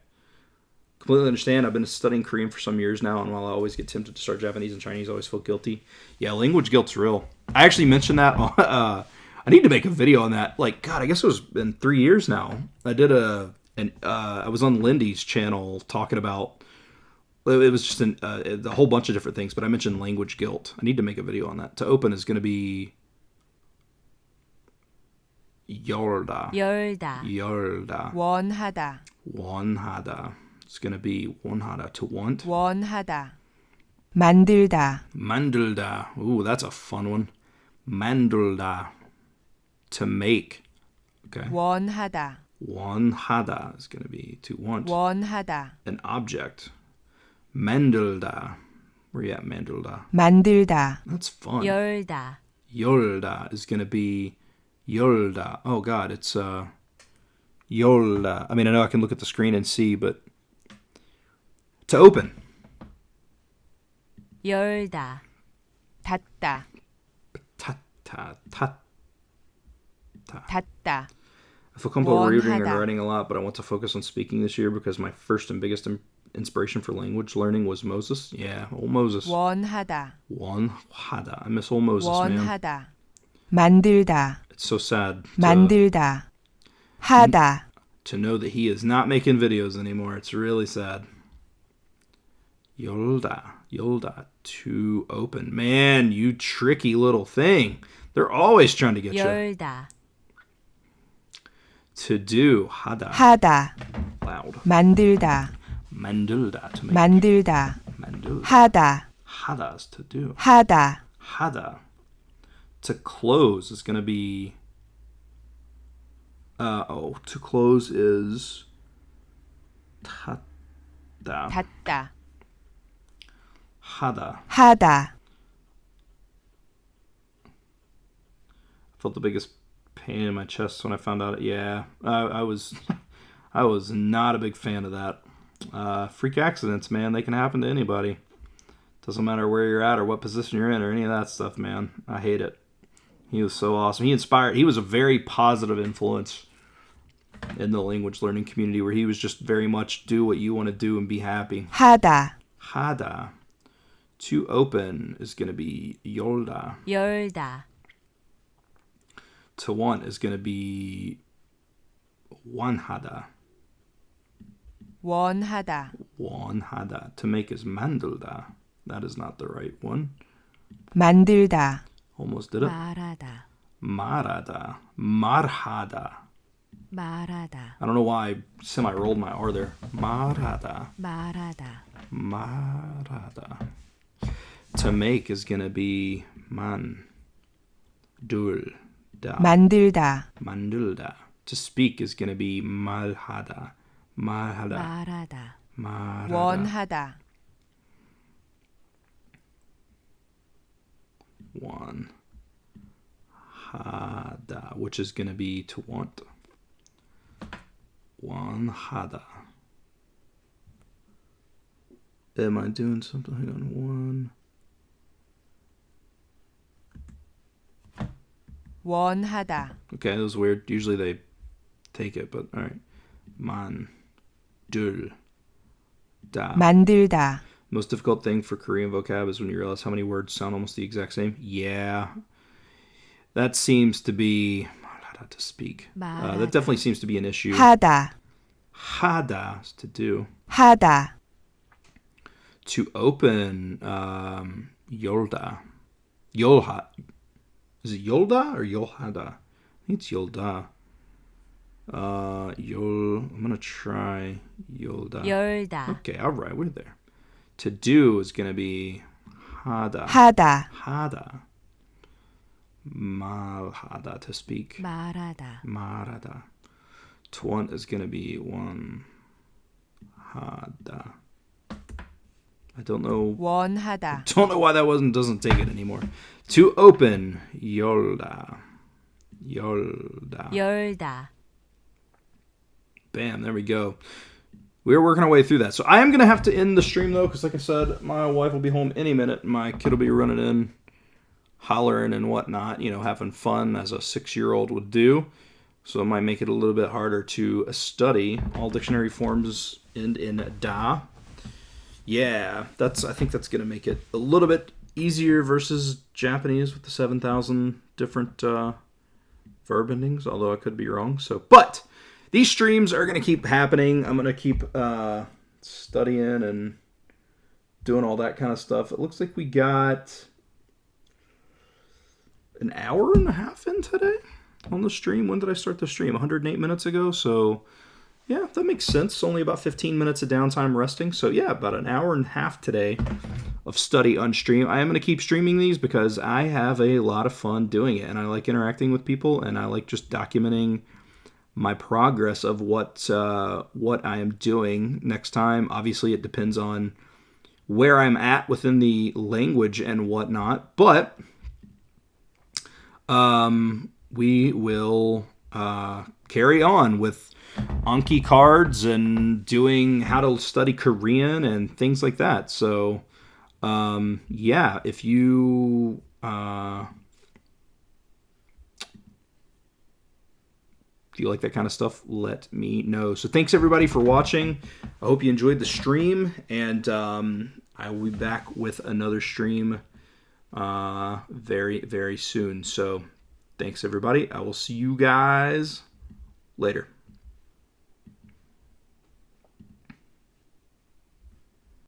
Completely understand. I've been studying Korean for some years now, and while I always get tempted to start Japanese and Chinese, I always feel guilty. Yeah, language guilt's real. I actually mentioned that. I need to make a video on that. Like, God, I guess it was been 3 years now. I did I was on Lindy's channel talking about. It was just a whole bunch of different things, but I mentioned language guilt. I need to make a video on that. To open is going to be 열다. 열다, 열다. 원하다, 원하다. It's going to be 원하다. To want. 원하다, 만들다, 만들다. Ooh, that's a fun one. 만들다. To make. Okay. 원하다, 원하다 is going to be to want. 원하다, An object. 만들다. Where you at, 만들다? 만들다, That's fun. 열다, 열다 is going to be 열다. Oh god, it's 열다. I mean, I know I can look at the screen and see, but to open. 열다, 닫다, 닫다. 닫다. 닫다, I feel comfortable reading and 원하다. writing a lot, but I want to focus on speaking this year because my first and biggest inspiration for language learning was Moses. Yeah, old Moses. 원하다, 원하다. I miss old Moses, man. 원하다, 만들다, It's so sad 만들다, 하다, to know that he is not making videos anymore. It's really sad. Yolda, to open. Man, you tricky little thing. They're always trying to get you. 열다, To do, 하다. 하다, Loud. 만들다, 만들다, to make. 만들다, 만들다. 하다, Hada is to do. 하다, Hada. To close is going to be... to close is... 닫다. 닫다, Hada. 하다, I felt the biggest pain in my chest when I found out. Yeah, I was not a big fan of that. Freak accidents, man. They can happen to anybody. Doesn't matter where you're at or what position you're in or any of that stuff, man. I hate it. He was so awesome. He was a very positive influence in the language learning community where he was just very much do what you want to do and be happy. 하다, Hada. To open is going to be 열다. 열다, To want is going to be 원하다. 원하다, 원하다. To make is 만들다. That is not the right one. 만들다, Almost did it. 말하다, 말하다. 말하다. 말하다, I don't know why I semi-rolled my R there. 말하다. 말하다, 말하다. To make is going to be 만들다. 만들다, 만들다. To speak is going to be 말하다. 말하다. 말하다, 말하다. 원하다, 원하다, which is going to be to want. 원하다. Am I doing something? Hang on. One. 원하다, Okay, that was weird. Usually they take it, but all right. 만들다. 만들다, Most difficult thing for Korean vocab is when you realize how many words sound almost the exact same. Yeah. That seems to be... to speak. That definitely seems to be an issue. 하다, Hada is to do. 하다, To open, Yolda. Yolha. Is it Yolda or Yolhada? I think it's Yolda. I'm going to try Yolda. 열다, Okay, all right, we're there. To do is going to be Hada. 하다, Hada. Malhada, to speak. 말하다, Marada. To want is going to be one. Hada. I don't know. 원하다, Don't know why that doesn't take it anymore. To open, Yolda. Yolda. 열다, Bam, there we go. We're working our way through that. So I am going to have to end the stream, though, because like I said, my wife will be home any minute. My kid will be running in, hollering and whatnot, having fun as a 6-year-old would do. So it might make it a little bit harder to study. All dictionary forms end in da. Yeah, I think that's going to make it a little bit easier versus Japanese with the 7,000 different verb endings, although I could be wrong. But these streams are going to keep happening. I'm going to keep studying and doing all that kind of stuff. It looks like we got an hour and a half in today on the stream. When did I start the stream? 108 minutes ago. So Yeah, that makes sense. Only about 15 minutes of downtime resting. So yeah, about an hour and a half today of study on stream. I am going to keep streaming these because I have a lot of fun doing it, and I like interacting with people, and I like just documenting my progress of what I am doing next time. Obviously, it depends on where I'm at within the language and whatnot, but we will carry on with Anki cards and doing how to study Korean and things like that. So, yeah, if you like that kind of stuff, let me know. So thanks everybody for watching. I hope you enjoyed the stream, and I will be back with another stream very, very soon. So thanks everybody. I will see you guys later.